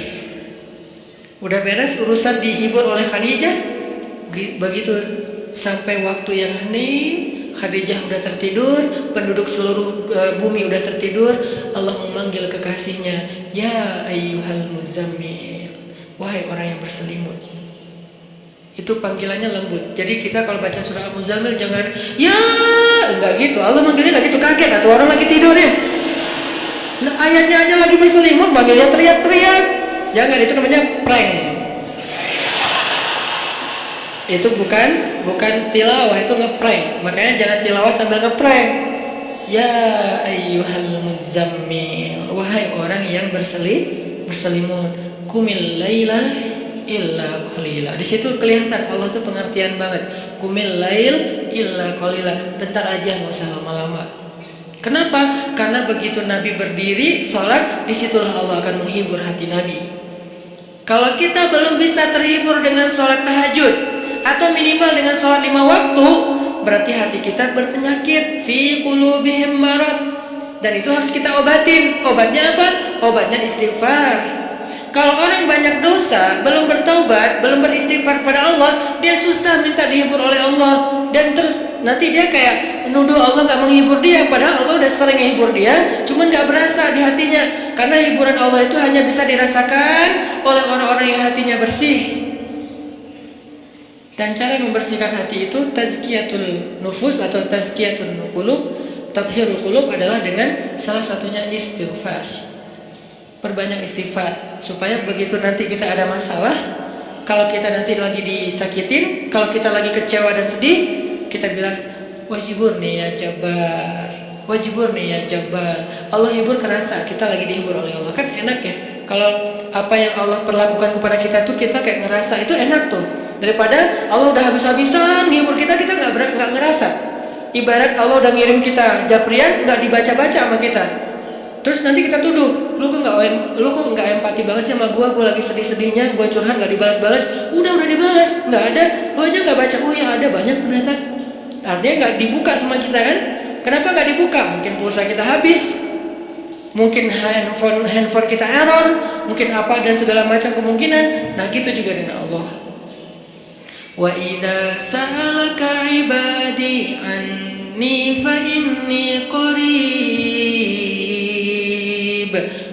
Udah beres urusan, dihibur oleh Khadijah. Begitu sampai waktu yang hening, Khadijah udah tertidur, penduduk seluruh bumi udah tertidur. Allah memanggil kekasihnya, ya ayyuhal muzammil, wahai orang yang berselimut. Itu panggilannya lembut. Jadi kita kalau baca surah Al-Muzammil jangan ya, enggak gitu. Allah manggilnya enggak gitu, kaget atau orang lagi tidur ya. Nah, ayatnya aja lagi berselimut, manggilnya teriak-teriak. Jangan, itu namanya prank. Itu bukan tilawah, itu ngeprank. Makanya jangan tilawah sambil ngeprank. Ya ayyuhal muzammil, wahai orang yang berselimut, kumil laila illa qalila. Di situ kelihatan Allah tuh pengertian banget. Kumil lail illa qalila, bentar aja, nggak usah lama-lama. Kenapa? Karena begitu Nabi berdiri sholat, disitulah Allah akan menghibur hati Nabi. Kalau kita belum bisa terhibur dengan sholat tahajud atau minimal dengan sholat 5 waktu, berarti hati kita berpenyakit, fi qulubihim marad, dan itu harus kita obatin. Obatnya apa? Obatnya istighfar. Kalau orang banyak dosa, belum bertaubat, belum beristighfar pada Allah, dia susah minta dihibur oleh Allah, dan terus nanti dia kayak nuduh Allah gak menghibur dia, padahal Allah udah sering menghibur dia, cuman gak berasa di hatinya. Karena hiburan Allah itu hanya bisa dirasakan oleh orang-orang yang hatinya bersih. Dan cara membersihkan hati itu tazkiyatul nufus atau tazkiyatul qulub, tathhirul qulub adalah dengan salah satunya istighfar. Perbanyak istighfar supaya begitu nanti kita ada masalah, kalau kita nanti lagi disakitin, kalau kita lagi kecewa dan sedih, kita bilang wajiburni ya Jabbar, wajiburni ya Jabbar. Allah hibur kerasa kita lagi dihibur oleh Allah. Kan enak ya kalau apa yang Allah perlakukan kepada kita tuh kita kayak ngerasa, itu enak tuh, daripada Allah udah habis-habisan ngibur kita nggak ngerasa. Ibarat Allah udah ngirim kita japrian, nggak dibaca-baca sama kita. Terus nanti kita tuduh, lu kok nggak empati banget sih sama gue lagi sedih-sedihnya, gue curhat nggak dibalas-balas. Udah dibalas, nggak ada, lu aja nggak baca. Oh ya ada, banyak ternyata. Artinya nggak dibuka sama kita kan? Kenapa nggak dibuka? Mungkin pulsa kita habis, mungkin handphone kita error, mungkin apa dan segala macam kemungkinan. Nah gitu juga dengan Allah. Wa idza sa'alaka ibadi anni fa inni qarib.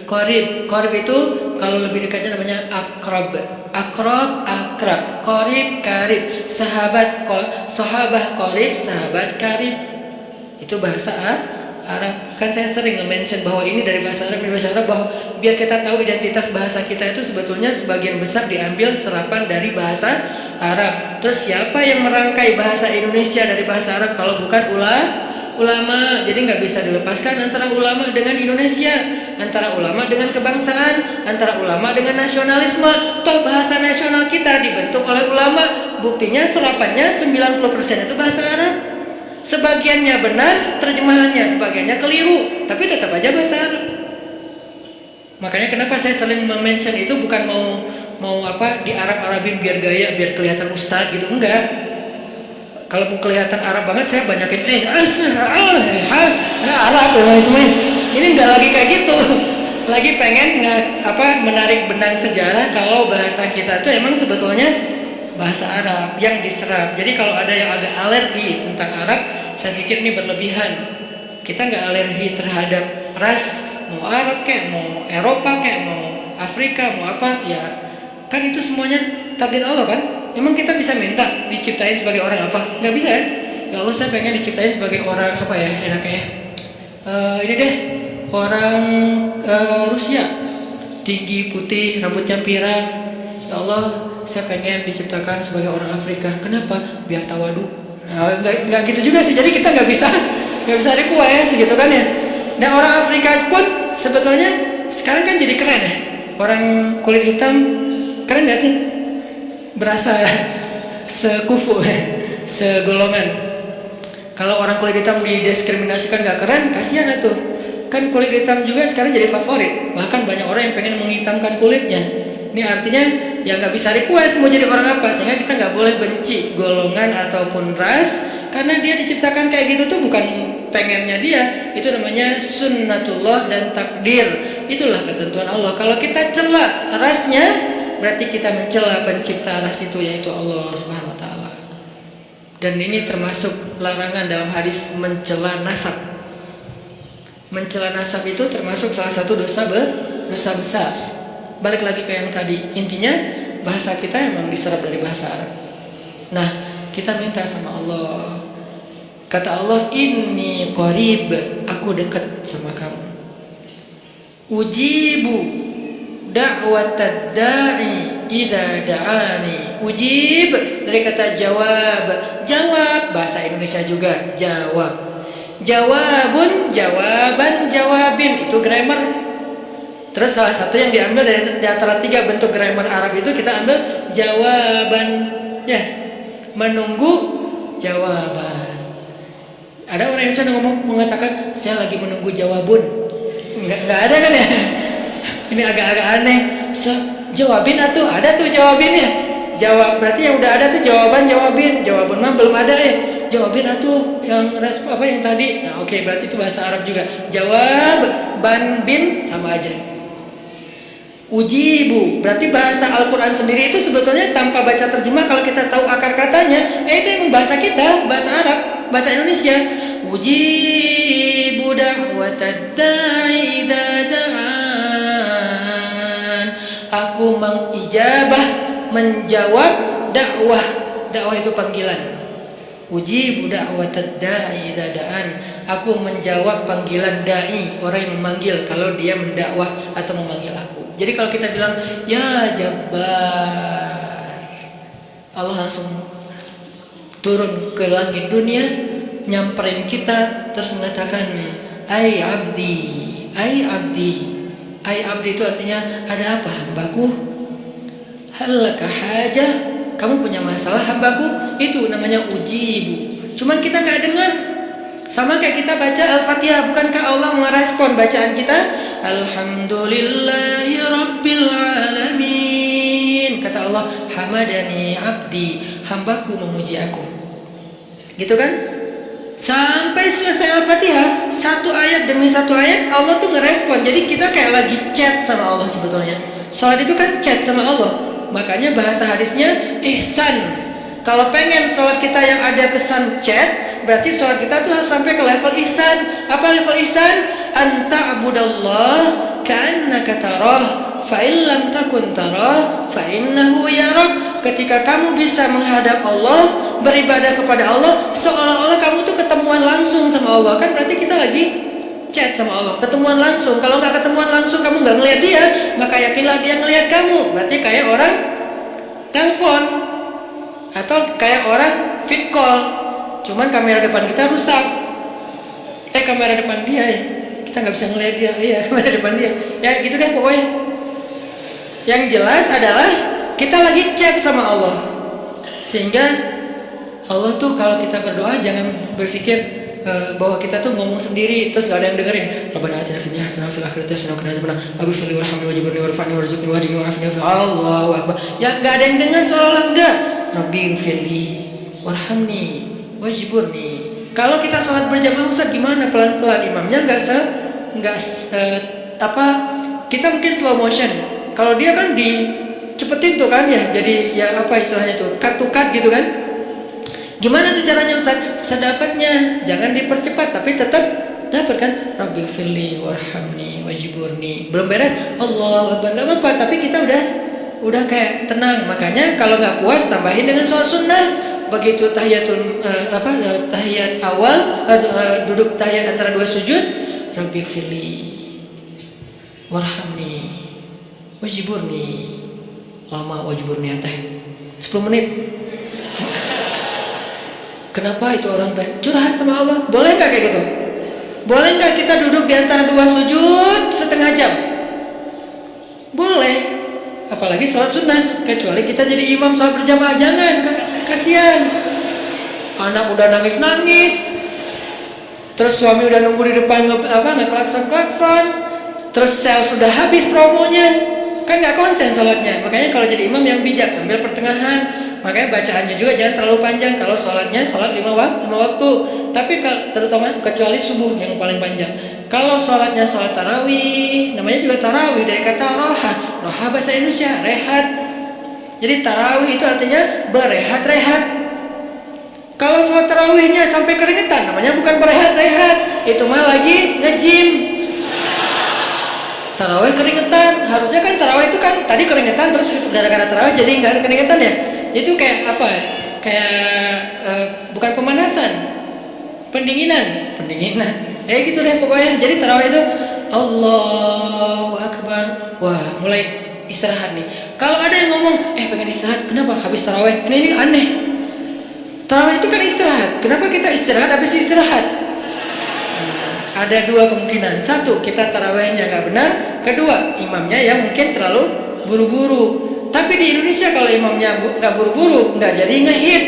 Qarib itu kalau lebih dekatnya namanya akrab. Qarib, karib. Sahabat qarib, sahabat karib. Itu bahasa Arab. Kan saya sering nge-mention bahwa ini dari bahasa Arab, bahwa biar kita tahu identitas bahasa kita itu sebetulnya sebagian besar diambil serapan dari bahasa Arab. Terus siapa yang merangkai bahasa Indonesia dari bahasa Arab kalau bukan ulama? Jadi nggak bisa dilepaskan antara ulama dengan Indonesia, antara ulama dengan kebangsaan, antara ulama dengan nasionalisme. Toh bahasa nasional kita dibentuk oleh ulama. Buktinya serapannya 90% itu bahasa Arab. Sebagiannya benar terjemahannya, sebagiannya keliru, tapi tetap aja bahasa Arab. Makanya kenapa saya sering mention itu, bukan mau apa di Arab-Arabin biar gaya, biar kelihatan ustadz gitu, enggak. Kalau mau kelihatan Arab banget saya banyakin Arab itu mah. Ini enggak lagi kayak gitu. Lagi pengen menarik benang sejarah kalau bahasa kita itu emang sebetulnya bahasa Arab yang diserap. Jadi kalau ada yang agak alergi tentang Arab, saya pikir ini berlebihan. Kita nggak alergi terhadap ras, mau Arab kayak, mau Eropa kayak, mau Afrika, mau apa ya, kan itu semuanya takdir Allah kan. Emang kita bisa minta diciptain sebagai orang apa? Nggak bisa ya. Ya Allah, saya pengen diciptain sebagai orang apa ya enaknya. Ini deh orang Rusia, tinggi, putih, rambutnya pirang. Ya Allah, saya pengen diciptakan sebagai orang Afrika. Kenapa? Biar tawadu. Nah, nggak gitu juga sih. Jadi kita nggak bisa request gitu kan ya. Dan orang Afrika pun sebetulnya sekarang kan jadi keren ya. Orang kulit hitam keren nggak sih? Berasa sekufu ya, segolongan. Kalau orang kulit hitam didiskriminasikan nggak keren, kasihan itu. Kan kulit hitam juga sekarang jadi favorit. Bahkan banyak orang yang pengen menghitamkan kulitnya. Ini artinya ya nggak bisa request mau jadi orang apa, sehingga kita nggak boleh benci golongan ataupun ras, karena dia diciptakan kayak gitu tuh bukan pengennya dia. Itu namanya sunnatullah dan takdir. Itulah ketentuan Allah. Kalau kita cela rasnya, berarti kita mencela pencipta ras itu, yaitu Allah Subhanahu wa taala. Dan ini termasuk larangan dalam hadis mencela nasab. Mencela nasab itu termasuk salah satu dosa besar. Balik lagi ke yang tadi, intinya bahasa kita emang diserap dari bahasa Arab. Nah, kita minta sama Allah. Kata Allah, inni qarib, aku dekat sama kamu. Ujibu da'watad da'i idza da'ani. Ujib dari kata jawab. Jawab bahasa Indonesia juga jawab. Jawabun, jawaban, jawabin, itu grammar. Terus salah satu yang diambil dari antara 3 bentuk grammar Arab itu kita ambil jawaban, ya, menunggu jawaban. Ada orang yang bisa mengatakan saya lagi menunggu jawabun, nggak ada kan ya? Ini agak-agak aneh. Jawabin atuh, ada tuh jawabinnya. Jawab berarti yang udah ada tuh jawaban, jawabin. Jawabun mah belum ada ya. Jawabin atuh yang yang tadi. Nah, oke, berarti itu bahasa Arab juga. Jawab, ban, bin sama aja. Ujibu berarti bahasa Al-Quran sendiri itu sebetulnya tanpa baca terjemah, kalau kita tahu akar katanya, itu emang bahasa kita, bahasa Arab, bahasa Indonesia. Ujibu da'watad da'i idza da'an. Aku mengijabah, menjawab dakwah. Dakwah itu panggilan. Ujibu da'watad da'i idza da'an. Aku menjawab panggilan dai, orang yang memanggil kalau dia mendakwah atau memanggil aku. Jadi kalau kita bilang ya Jabbar, Allah langsung turun ke langit dunia, nyamperin kita terus mengatakan ai abdi, ai abdi. Ai abdi itu artinya ada apa hambaku? Halaka hajah, kamu punya masalah hambaku? Itu namanya ujibu. Cuman kita nggak dengar. Sama kayak kita baca Al-Fatihah, bukankah Allah merespon bacaan kita? Alhamdulillahi Rabbil Alamin. Kata Allah, hamadani abdi, hambaku memuji aku. Gitu kan? Sampai selesai Al-Fatihah, satu ayat demi satu ayat Allah tuh ngerespon. Jadi kita kayak lagi chat sama Allah sebetulnya. Salat itu kan chat sama Allah. Makanya bahasa hadisnya ihsan. Kalau pengen sholat kita yang ada kesan chat, berarti sholat kita tuh harus sampai ke level ihsan. Apa level ihsan? Anta'budallah ka'annaka tarah, fa'in lam takun tarah, fa'innahu yarak. Ketika kamu bisa menghadap Allah, beribadah kepada Allah, seolah-olah kamu tuh ketemuan langsung sama Allah. Kan berarti kita lagi chat sama Allah, ketemuan langsung. Kalau nggak ketemuan langsung, kamu nggak ngelihat dia, maka yakinlah dia ngelihat kamu. Berarti kayak orang telepon atau kayak orang fit call, cuman kamera depan kita rusak. Kamera depan dia ya, kita nggak bisa ngelihat dia. Iya, kamera depan dia. Ya gitu deh pokoknya. Yang jelas adalah kita lagi chat sama Allah. Sehingga Allah tuh kalau kita berdoa jangan berpikir bahwa kita tuh ngomong sendiri terus gak ada yang dengerin. Rabbana atina fid dunya hasanah wa fil akhirati hasanah wa qina adzabannar. Rabbighfirli warhamni wajburni warfa'ni warzuqni wahdini wa'afini wa Allahu akbar. Ya enggak ada yang dengar seolah-olah enggak. Rabbighfirli warhamni wajburni. Kalau kita sholat berjamaah Ustaz gimana? Pelan-pelan imamnya kita mungkin slow motion. Kalau dia kan dicepetin tuh kan ya. Jadi ya apa istilahnya tuh? Cut to cut gitu kan? Gimana tuh caranya Ustaz? Sedapatnya, jangan dipercepat tapi tetap dapat kan? Rabbighfirli warhamni wajburni. Belum beres, Allahu akbar, enggak apa-apa, tapi kita udah kayak tenang. Makanya kalau nggak puas tambahin dengan sholat sunnah. Begitu tahiyat awal, duduk tahiyat antara dua sujud, Rabbighfirli warhamni wajburni. Lama wajburni teh 10 menit. Kenapa itu orang curhat sama Allah? Boleh nggak kayak gitu? Boleh nggak kita duduk di antara dua sujud setengah jam? Boleh. Apalagi sholat sunnah. Kecuali kita jadi imam sholat berjamaah, jangan. Kasihan. Anak udah nangis-nangis. Terus suami udah nunggu di depan ngeklakson-klakson. Terus sel sudah habis promonya. Kan nggak konsen sholatnya. Makanya kalau jadi imam yang bijak, ambil pertengahan. Makanya bacaannya juga jangan terlalu panjang. Kalau sholatnya sholat 5 waktu. Tapi terutama kecuali subuh yang paling panjang. Kalau sholatnya sholat tarawih, namanya juga tarawih dari kata roha. Roha bahasa Indonesia rehat. Jadi tarawih itu artinya berehat-rehat. Kalau sholat tarawihnya sampai keringetan, namanya bukan berehat-rehat, itu mah lagi nge-gym. Tarawih keringetan, harusnya kan tarawih itu kan tadi keringetan terus gara-gara tarawih jadi nggak keringetan ya. Itu kayak apa? Kayak bukan pemanasan, pendinginan. Gitu deh pokoknya. Jadi tarawih itu Allahu Akbar. Wah, mulai istirahat nih. Kalau ada yang ngomong, pengen istirahat, kenapa? Habis tarawih. Ini aneh. Tarawih itu kan istirahat. Kenapa kita istirahat habis istirahat? Ada dua kemungkinan. Satu, kita tarawihnya nggak benar. Kedua, imamnya yang mungkin terlalu buru-buru. Tapi di Indonesia kalau imamnya nggak buru-buru, nggak jadi ngehit.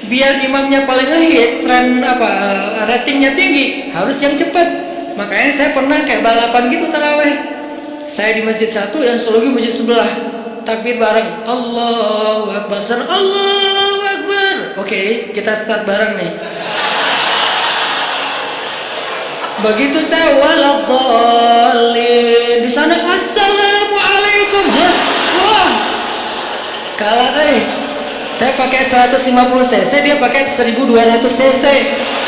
Biar imamnya paling ngehit, ratingnya tinggi, harus yang cepat. Makanya saya pernah kayak balapan gitu tarawih. Saya di masjid satu, yang satu lagi masjid sebelah. Takbir bareng, Allahu Akbar, Allahu Akbar. Oke, kita start bareng nih. Begitu saya waladhdallin, di sana assalamualaikum. Wah, kalah saya pakai 150 cc, dia pakai 1200 cc.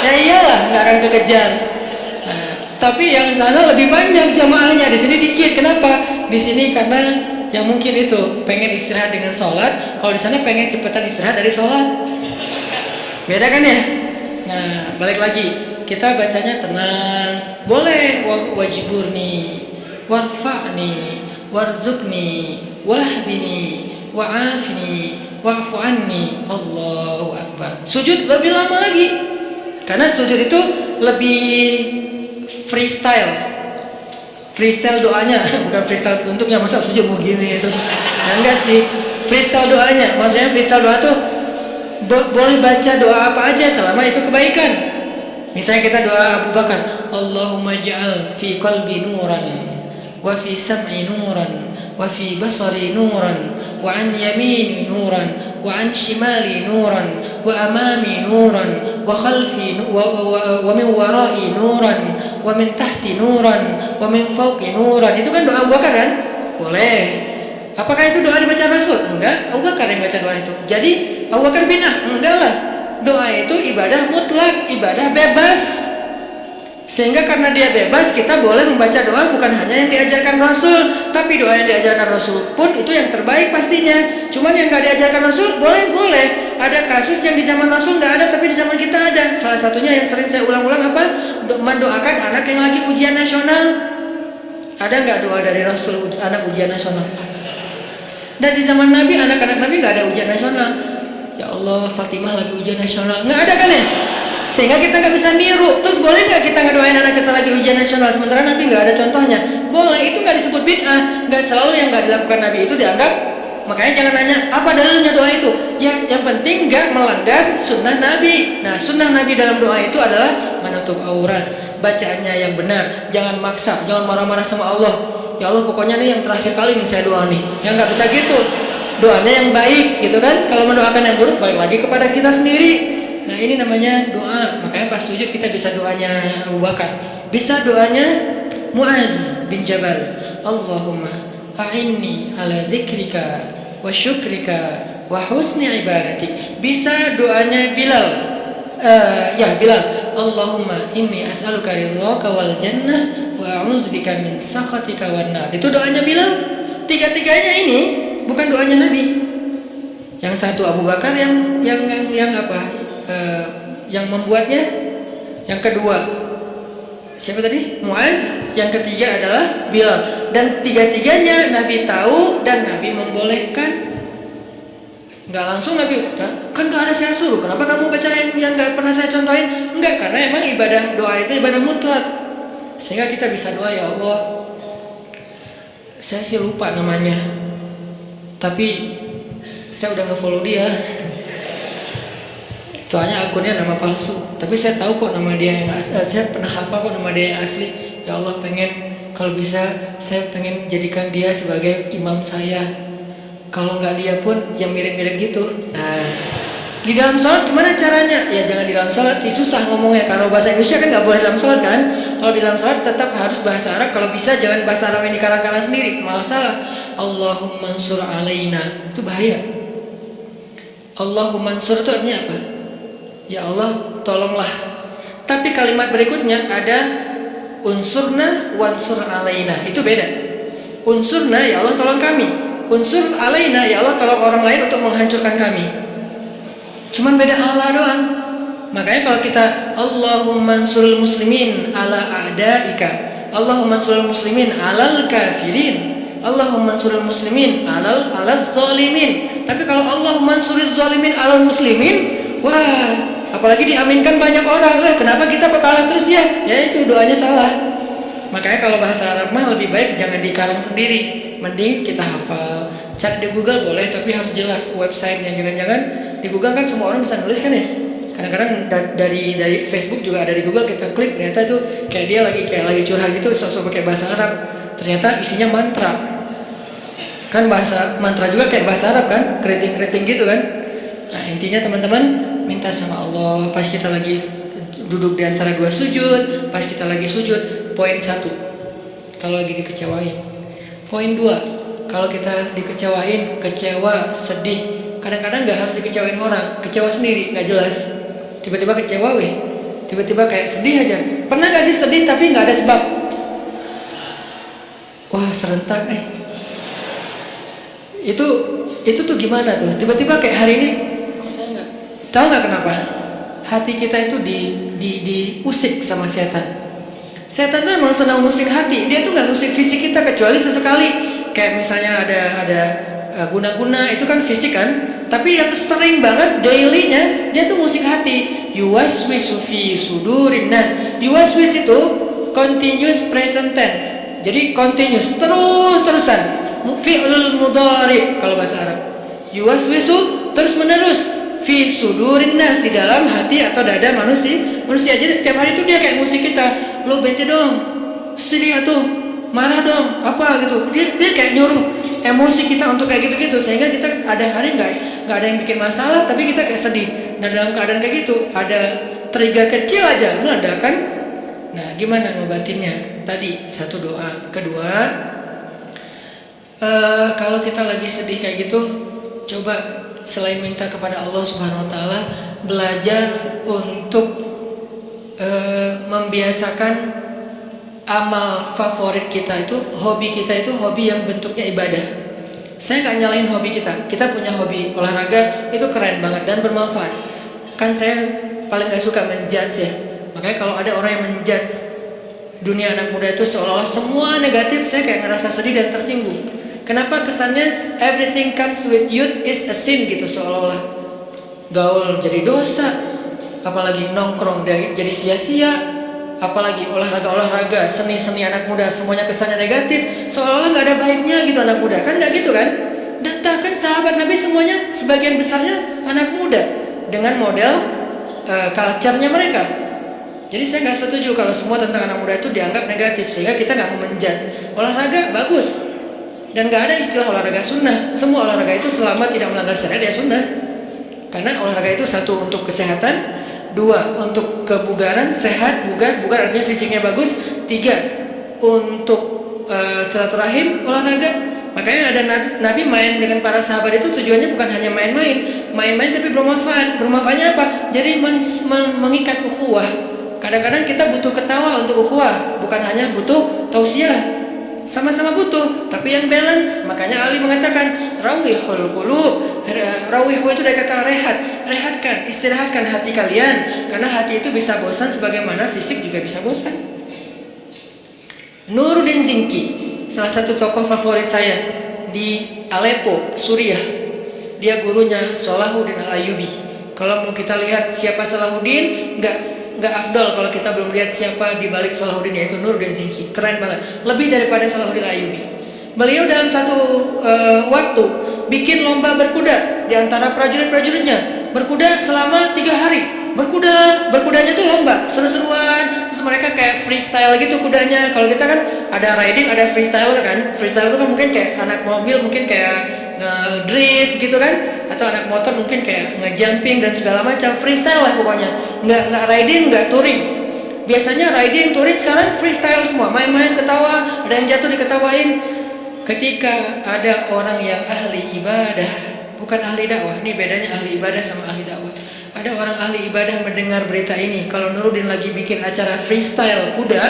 Ya iyalah, nggak akan kekejar. Nah, tapi yang sana lebih banyak jamaahnya, di sini dikit. Kenapa? Di sini karena yang mungkin itu pengen istirahat dengan sholat. Kalau di sana pengen cepetan istirahat dari sholat. Beda kan ya? Nah, balik lagi. Kita bacanya tenang. Boleh wajiburni, warfa'ni, warzukni, wahdini, wa'afini, wa'fu anni. Allahu Akbar. Sujud lebih lama lagi. Karena sujud itu lebih freestyle. Freestyle doanya, bukan freestyle untuknya. Masa sujud mau gini terus. Nah, enggak sih. Freestyle doanya. Maksudnya freestyle doa tuh boleh baca doa apa aja selama itu kebaikan. Misalnya kita doa Abu Bakar, Allahumma ja'al fi qalbi nuran, wa fi sam'i nuran, wa fi basari nuran, wa an yamini nuran, wa an shimali nuran, wa amami nuran, wa khalfi wa min warai nuran, wa min tahti nuran, wa min fawqi nuran. Itu kan doa Abu Bakar kan? Boleh. Apakah itu doa dibaca Rasul? Enggak, Abu Bakar yang baca doa itu. Jadi Abu Bakar bid'ah? Enggak lah. Doa itu ibadah mutlak, ibadah bebas. Sehingga karena dia bebas, kita boleh membaca doa bukan hanya yang diajarkan Rasul, tapi doa yang diajarkan Rasul pun itu yang terbaik pastinya. Cuman yang gak diajarkan Rasul, boleh. Ada kasus yang di zaman Rasul gak ada, tapi di zaman kita ada. Salah satunya yang sering saya ulang-ulang apa? Mendoakan anak yang lagi ujian nasional. Ada gak doa dari Rasul anak ujian nasional? Dan di zaman Nabi, anak-anak Nabi gak ada ujian nasional. Ya Allah, Fatimah lagi ujian nasional. Nggak ada kan ya? Sehingga kita nggak bisa niru. Terus boleh nggak kita ngedoain anak kita lagi ujian nasional sementara Nabi nggak ada contohnya? Boleh, itu nggak disebut bid'ah. Nggak selalu yang nggak dilakukan Nabi itu dianggap. Makanya jangan nanya apa dalilnya doa itu. Ya, yang penting nggak melanggar sunnah Nabi. Nah, sunnah Nabi dalam doa itu adalah menutup aurat, bacaannya yang benar, jangan maksa, jangan marah-marah sama Allah. Ya Allah, pokoknya nih yang terakhir kali nih saya doa nih. Ya nggak bisa gitu. Doanya yang baik gitu kan. Kalau mendoakan yang buruk balik lagi kepada kita sendiri. Nah, ini namanya doa. Makanya pas sujud kita bisa doanya Abu Bakar, bisa doanya Muaz bin Jabal, Allahumma a'inni ala dzikrika wa syukrika wa husni ibadatik. Bisa doanya Bilal, Bilal, Allahumma inni as'aluka ridhaka wal jannah wa a'udzubika min sakhatika wan nar. Itu doanya Bilal. Tiga-tiganya ini bukan doanya Nabi. Yang satu Abu Bakar yang apa? Yang membuatnya. Yang kedua siapa tadi? Muaz. Yang ketiga adalah Bilal. Dan tiga-tiganya Nabi tahu dan Nabi membolehkan. Nggak langsung Nabi, kan nggak ada saya suruh. Kenapa kamu baca yang nggak pernah saya contohin? Enggak, karena emang ibadah doa itu ibadah mutlak. Sehingga kita bisa doa, ya Allah, saya sih lupa namanya, tapi saya udah nge-follow dia. Soalnya akunnya nama palsu, tapi saya tahu kok nama dia yang asli. Saya pernah hafal kok nama dia yang asli. Ya Allah, pengen kalau bisa saya pengen jadikan dia sebagai imam saya. Kalau nggak dia pun yang mirip-mirip gitu. Nah, di dalam sholat gimana caranya? Ya jangan di dalam sholat sih, susah ngomongnya. Kalau bahasa Indonesia kan nggak boleh dalam sholat kan. Kalau di dalam sholat tetap harus bahasa Arab. Kalau bisa jangan bahasa Arab yang dikarang-karang sendiri, malah salah. Allahumma ansur alaina, itu bahaya. Allahumma ansur itu artinya apa? Ya Allah, tolonglah. Tapi kalimat berikutnya ada unsurna wansur alaina. Itu beda. Unsurna, ya Allah tolong kami. Unsur alaina, ya Allah tolong orang lain untuk menghancurkan kami. Cuman beda Allah doang. Makanya kalau kita Allahumma ansurul muslimin ala a'daika, Allahumma ansurul muslimin alal kafirin, Allahumma ansurul muslimin alal zalimin. Tapi kalau Allahumma ansurul zalimin alal muslimin, wah, apalagi diaminkan banyak orang. Kenapa kita kok kalah terus ya? Ya itu doanya salah. Makanya kalau bahasa Arab mah lebih baik jangan dikarang sendiri. Mending kita hafal. Cari di Google boleh, tapi harus jelas websitenya. Jangan-jangan di Google kan semua orang bisa nulis kan ya. Kadang-kadang dari Facebook juga ada di Google, kita klik ternyata itu kayak dia lagi curhat gitu, sok-sok pakai bahasa Arab. Ternyata isinya mantra. Kan bahasa mantra juga kayak bahasa Arab kan, keriting-keriting gitu kan. Nah, intinya teman-teman minta sama Allah pas kita lagi duduk di antara dua sujud, pas kita lagi sujud. Poin 1, kalau lagi dikecewain. Poin 2, kalau kita dikecewain, kecewa, sedih, kadang-kadang nggak harus dikecewain orang, kecewa sendiri, nggak jelas. Tiba-tiba kecewa, tiba-tiba kayak sedih aja. Pernah nggak sih sedih tapi nggak ada sebab? Wah, serentak, Itu tuh gimana tuh? Tiba-tiba kayak hari ini, kok saya nggak tahu nggak kenapa? hati kita itu diusik sama setan. Setan tuh emang senang musik hati. Dia tuh nggak musik fisik kita kecuali sesekali. Kayak misalnya ada guna-guna itu kan fisik kan. Tapi yang sering banget dailynya dia tuh musik hati. Yuwaswisu fi sudurin nas. Yuwaswis itu continuous present tense. Jadi continuous terus-terusan. Fi'lul mudhari kalau bahasa Arab. Yuwaswisu terus menerus fi sudurin nas, di dalam hati atau dada manusia. Jadi setiap hari itu dia kayak musik kita. Lo bete dong, sedih tuh, marah dong, apa gitu. Dia kayak nyuruh emosi kita untuk kayak gitu-gitu, sehingga kita ada hari nggak ada yang bikin masalah, tapi kita kayak sedih. Nah dalam keadaan kayak gitu, ada trigger kecil aja meledak kan. Nah gimana ngobatinnya? Tadi satu doa. Kedua, kalau kita lagi sedih kayak gitu, coba selain minta kepada Allah Subhanahu Wa Taala, belajar untuk membiasakan amal favorit kita itu, hobi kita itu hobi yang bentuknya ibadah. Saya nggak nyalain hobi kita. Kita punya hobi olahraga itu keren banget dan bermanfaat. Kan saya paling nggak suka menjudge ya. Makanya kalau ada orang yang menjudge dunia anak muda itu seolah-olah semua negatif, saya kayak ngerasa sedih dan tersinggung. Kenapa kesannya everything comes with youth is a sin gitu, seolah-olah gaul jadi dosa. Apalagi nongkrong jadi sia-sia, apalagi olahraga, seni anak muda semuanya kesannya negatif, seolah-olah nggak ada baiknya gitu anak muda. Kan nggak gitu kan? Data kan sahabat Nabi semuanya sebagian besarnya anak muda dengan model culture-nya mereka. Jadi saya nggak setuju kalau semua tentang anak muda itu dianggap negatif, sehingga kita nggak mau menjudge. Olahraga bagus dan nggak ada istilah olahraga sunnah. Semua olahraga itu selama tidak melanggar syariat dia sunnah. Karena olahraga itu satu untuk kesehatan, dua untuk kebugaran, sehat, bugar artinya fisiknya bagus. Tiga untuk silaturahim, olahraga. Makanya ada Nabi main dengan para sahabat itu tujuannya bukan hanya main-main tapi bermanfaat. Bermanfaatnya apa? Jadi mengikat ukhuwah. Kadang-kadang kita butuh ketawa untuk ukhuwah, bukan hanya butuh tausiah. Sama-sama butuh, tapi yang balance. Makanya Ali mengatakan rawihul qulub. Rawihu itu dari kata rehatkan, istirahatkan hati kalian, karena hati itu bisa bosan sebagaimana fisik juga bisa bosan. Nuruddin Zinki, salah satu tokoh favorit saya di Aleppo, Suriah. Dia gurunya Salahuddin Al-Ayyubi. Kalau mau kita lihat siapa Salahuddin, nggak afdol kalau kita belum lihat siapa di balik Salahuddin, yaitu Nuruddin Zinki. Keren banget, lebih daripada Salahuddin Al-Ayyubi. Beliau dalam satu waktu bikin lomba berkuda di antara prajurit-prajuritnya. Berkuda selama 3 hari. Berkudanya tuh lomba, seru-seruan. Terus mereka kayak freestyle gitu kudanya. Kalau kita kan ada riding, ada freestyler kan. Freestyle itu kan mungkin kayak anak mobil, mungkin kayak nge-drift gitu kan. Atau anak motor mungkin kayak nge-jumping dan segala macam. Freestyle lah pokoknya. Nggak riding, nggak touring. Biasanya riding, touring, sekarang freestyle semua. Main-main, ketawa, ada yang jatuh diketawain. Ketika ada orang yang ahli ibadah, bukan ahli dakwah, ini bedanya ahli ibadah sama ahli dakwah. Ada orang ahli ibadah mendengar berita ini, kalau Nuruddin lagi bikin acara freestyle kuda,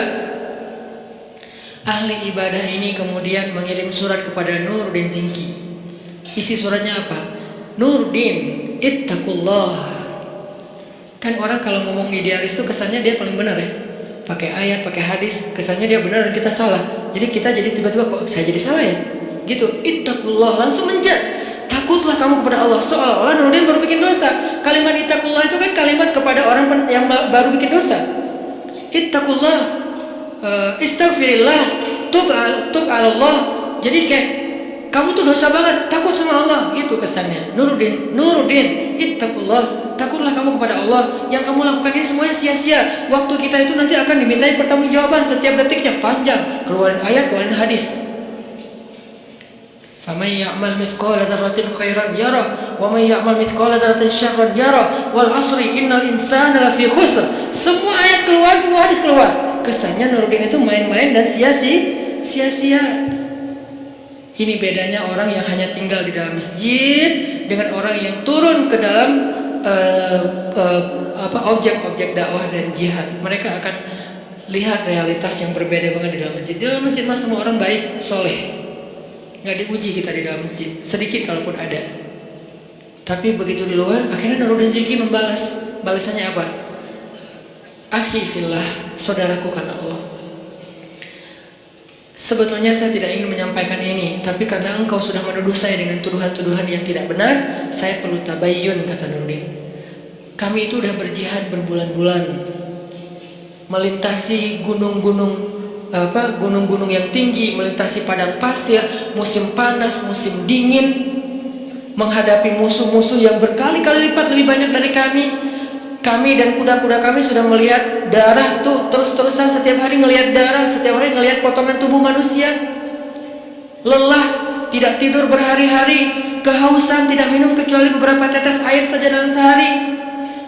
ahli ibadah ini kemudian mengirim surat kepada Nuruddin Zinki. Isi suratnya apa? Nuruddin, ittaqullah. Kan orang kalau ngomong idealis itu kesannya dia paling benar ya. Pakai ayat, pakai hadis, kesannya dia benar dan kita salah. Jadi kita jadi tiba-tiba kok saya jadi salah ya? Gitu. Ittaqullah, langsung menjudge. Takutlah kamu kepada Allah. Seolah-olah Nuruddin baru bikin dosa. Kalimat ittaqullah itu kan kalimat kepada orang yang baru bikin dosa. Ittaqullah, istaghfirillah, tub ala Allah. Jadi kayak kamu tuh dosa banget, takut sama Allah, gitu kesannya. Nuruddin, ittaqullah, takutlah kamu kepada Allah. Yang kamu lakukan ini semuanya sia-sia. Waktu kita itu nanti akan dimintai pertanggungjawaban setiap detiknya, panjang. Keluarin ayat, keluarin hadis. Faman ya'mal mithqala dzarratin khairan yarah wa man ya'mal mithqala dzarratin syarran yarah wal 'asri innal insana lafi khusr. Semua ayat keluar, semua hadis keluar. Kesannya Nuruddin itu main-main dan sia-sia. Ini bedanya orang yang hanya tinggal di dalam masjid dengan orang yang turun ke dalam objek-objek dakwah dan jihad. Mereka akan lihat realitas yang berbeda banget di dalam masjid. Di dalam masjid mah semua orang baik, soleh. Nggak diuji kita di dalam masjid, sedikit kalaupun ada. Tapi begitu di luar, akhirnya Nuruddin Zinki membalas balasannya apa? Akhi fillah, saudaraku karena Allah. Sebetulnya saya tidak ingin menyampaikan ini, tapi karena engkau sudah menuduh saya dengan tuduhan-tuduhan yang tidak benar, saya perlu tabayyun, kata Nurdin. Kami itu udah berjihad berbulan-bulan, melintasi gunung-gunung yang tinggi, melintasi padang pasir, musim panas, musim dingin, menghadapi musuh-musuh yang berkali-kali lipat lebih banyak dari kami. Kami dan kuda-kuda kami sudah melihat darah tuh terus-terusan, setiap hari ngelihat darah, setiap hari ngelihat potongan tubuh manusia. Lelah, tidak tidur berhari-hari, kehausan, tidak minum kecuali beberapa tetes air saja dalam sehari.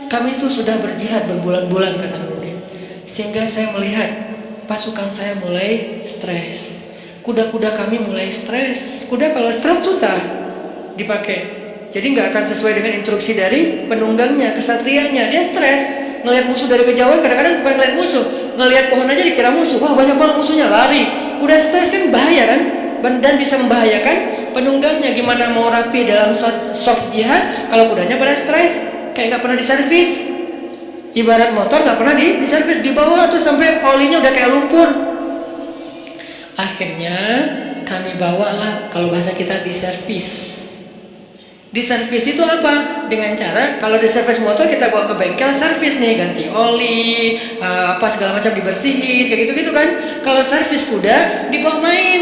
Kami itu sudah berjihad berbulan-bulan, kata Nurdin. Sehingga saya melihat pasukan saya mulai stres. Kuda-kuda kami mulai stres. Kuda kalau stres susah dipakai. Jadi nggak akan sesuai dengan instruksi dari penunggangnya, kesatrianya. Dia stres, ngelihat musuh dari kejauhan. Kadang-kadang bukan ngelihat musuh, ngelihat pohon aja dikira musuh. Wah, banyak banget musuhnya, lari. Kuda stres kan bahaya kan, dan bisa membahayakan penunggangnya. Gimana mau rapi dalam soft jihad kalau kudanya pada stres, kayak nggak pernah diservis. Ibarat motor nggak pernah diservis, dibawa tuh sampai olinya udah kayak lumpur. Akhirnya kami bawalah, kalau bahasa kita, diservis. Diservis itu apa? Dengan cara, kalau diservis motor kita bawa ke bengkel servis nih, ganti oli, apa segala macam dibersihin, kayak gitu-gitu kan. Kalau servis kuda dibawa main,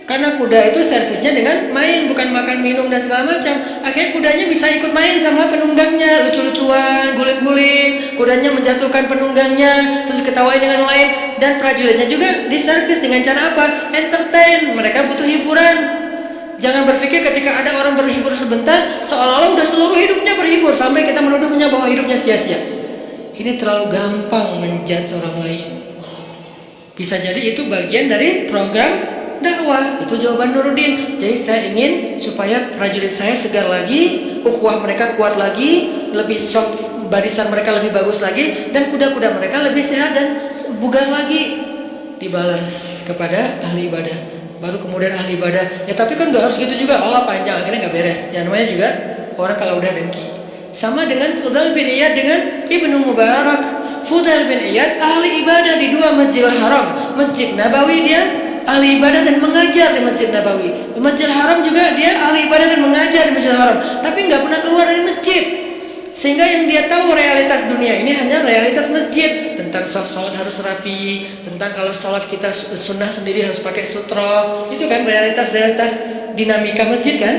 karena kuda itu servisnya dengan main, bukan makan minum dan segala macam. Akhirnya kudanya bisa ikut main sama penunggangnya, lucu-lucuan, guling-guling, kudanya menjatuhkan penunggangnya, terus ketawain dengan lain. Dan prajuritnya juga diservis dengan cara apa? Entertain, mereka butuh hiburan. Jangan berpikir ketika ada orang berhibur sebentar seolah-olah udah seluruh hidupnya berhibur, sampai kita menuduhnya bahwa hidupnya sia-sia. Ini terlalu gampang menjudge orang lain. Bisa jadi itu bagian dari program dakwah. Itu jawaban Nurdin. Jadi saya ingin supaya prajurit saya segar lagi, ukhuwah mereka kuat lagi, lebih soft, barisan mereka lebih bagus lagi, dan kuda-kuda mereka lebih sehat dan bugar lagi. Dibalas kepada ahli ibadah. Baru kemudian ahli ibadah, ya tapi kan gak harus gitu juga. Oh panjang, akhirnya gak beres. Yang namanya juga orang kalau udah dengki. Sama dengan Fudail bin Iyad dengan Ibnu Mubarak. Fudail bin Iyad ahli ibadah di dua Masjidil Haram. Masjid Nabawi dia ahli ibadah dan mengajar di Masjid Nabawi. Di Masjidil Haram juga dia ahli ibadah dan mengajar di Masjidil Haram. Tapi gak pernah keluar dari masjid. Sehingga yang dia tahu realitas dunia ini hanya realitas masjid. Tentang sholat harus rapi, tentang kalau sholat kita sunnah sendiri harus pakai sutro. Itu kan realitas dinamika masjid kan.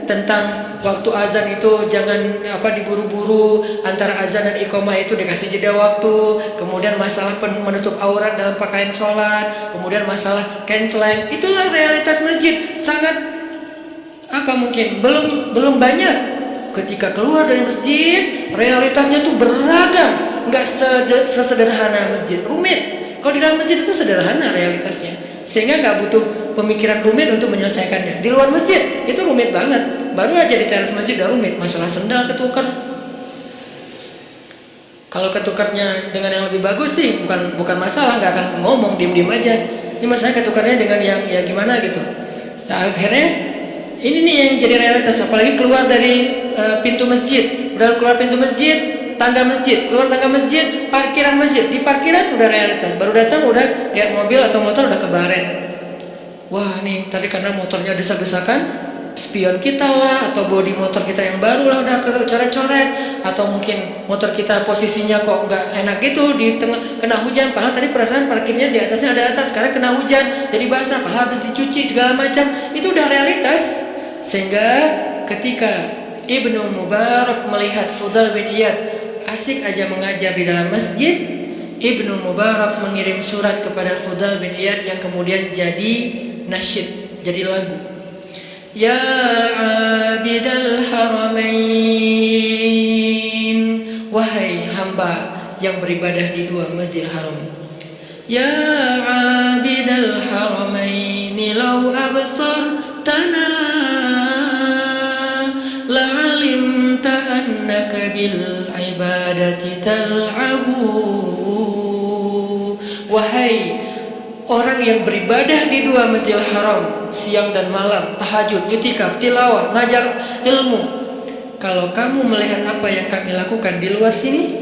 Tentang waktu azan itu jangan diburu-buru, antara azan dan iqamah itu dikasih jeda waktu. Kemudian masalah menutup aurat dalam pakaian sholat, kemudian masalah canceling. Itulah realitas masjid. Sangat mungkin belum banyak. Ketika keluar dari masjid, realitasnya tuh beragam, nggak sesederhana masjid, rumit. Kalau di dalam masjid itu sederhana realitasnya, sehingga nggak butuh pemikiran rumit untuk menyelesaikannya. Di luar masjid itu rumit banget. Baru aja di teras masjid udah rumit, masalah sendal ketukar. Kalau ketukarnya dengan yang lebih bagus sih bukan masalah, nggak akan ngomong, diem aja. Ini masalah ketukarnya dengan yang ya gimana gitu. Nah, akhirnya ini nih yang jadi realitas. Apalagi keluar dari pintu masjid, udah keluar pintu masjid, tangga masjid, keluar tangga masjid, parkiran masjid. Di parkiran udah realitas. Baru datang udah lihat mobil atau motor udah kebaret. Wah nih tadi karena motornya desak-desakan, spion kita lah, atau bodi motor kita yang baru lah udah kecoret-coret, atau mungkin motor kita posisinya kok nggak enak gitu di tengah, kena hujan. Padahal tadi perasaan parkirnya di atasnya ada atap, sekarang kena hujan jadi basah, padahal habis dicuci segala macam. Itu udah realitas. Sehingga ketika Ibnu Mubarak melihat Fudail bin Iyad asik aja mengajar di dalam masjid, Ibnu Mubarak mengirim surat kepada Fudail bin Iyad yang kemudian jadi nasyid, jadi lagu. Ya abidal haramain, wahai hamba yang beribadah di dua Masjidil Haram. Ya abidal haramain, law absartana la'alimta annaka bil ibadati tal'abu. Wahai orang yang beribadah di dua Masjidil Haram siang dan malam, tahajud, itikaf, tilawah, ngajar ilmu, kalau kamu melihat apa yang kami lakukan di luar sini,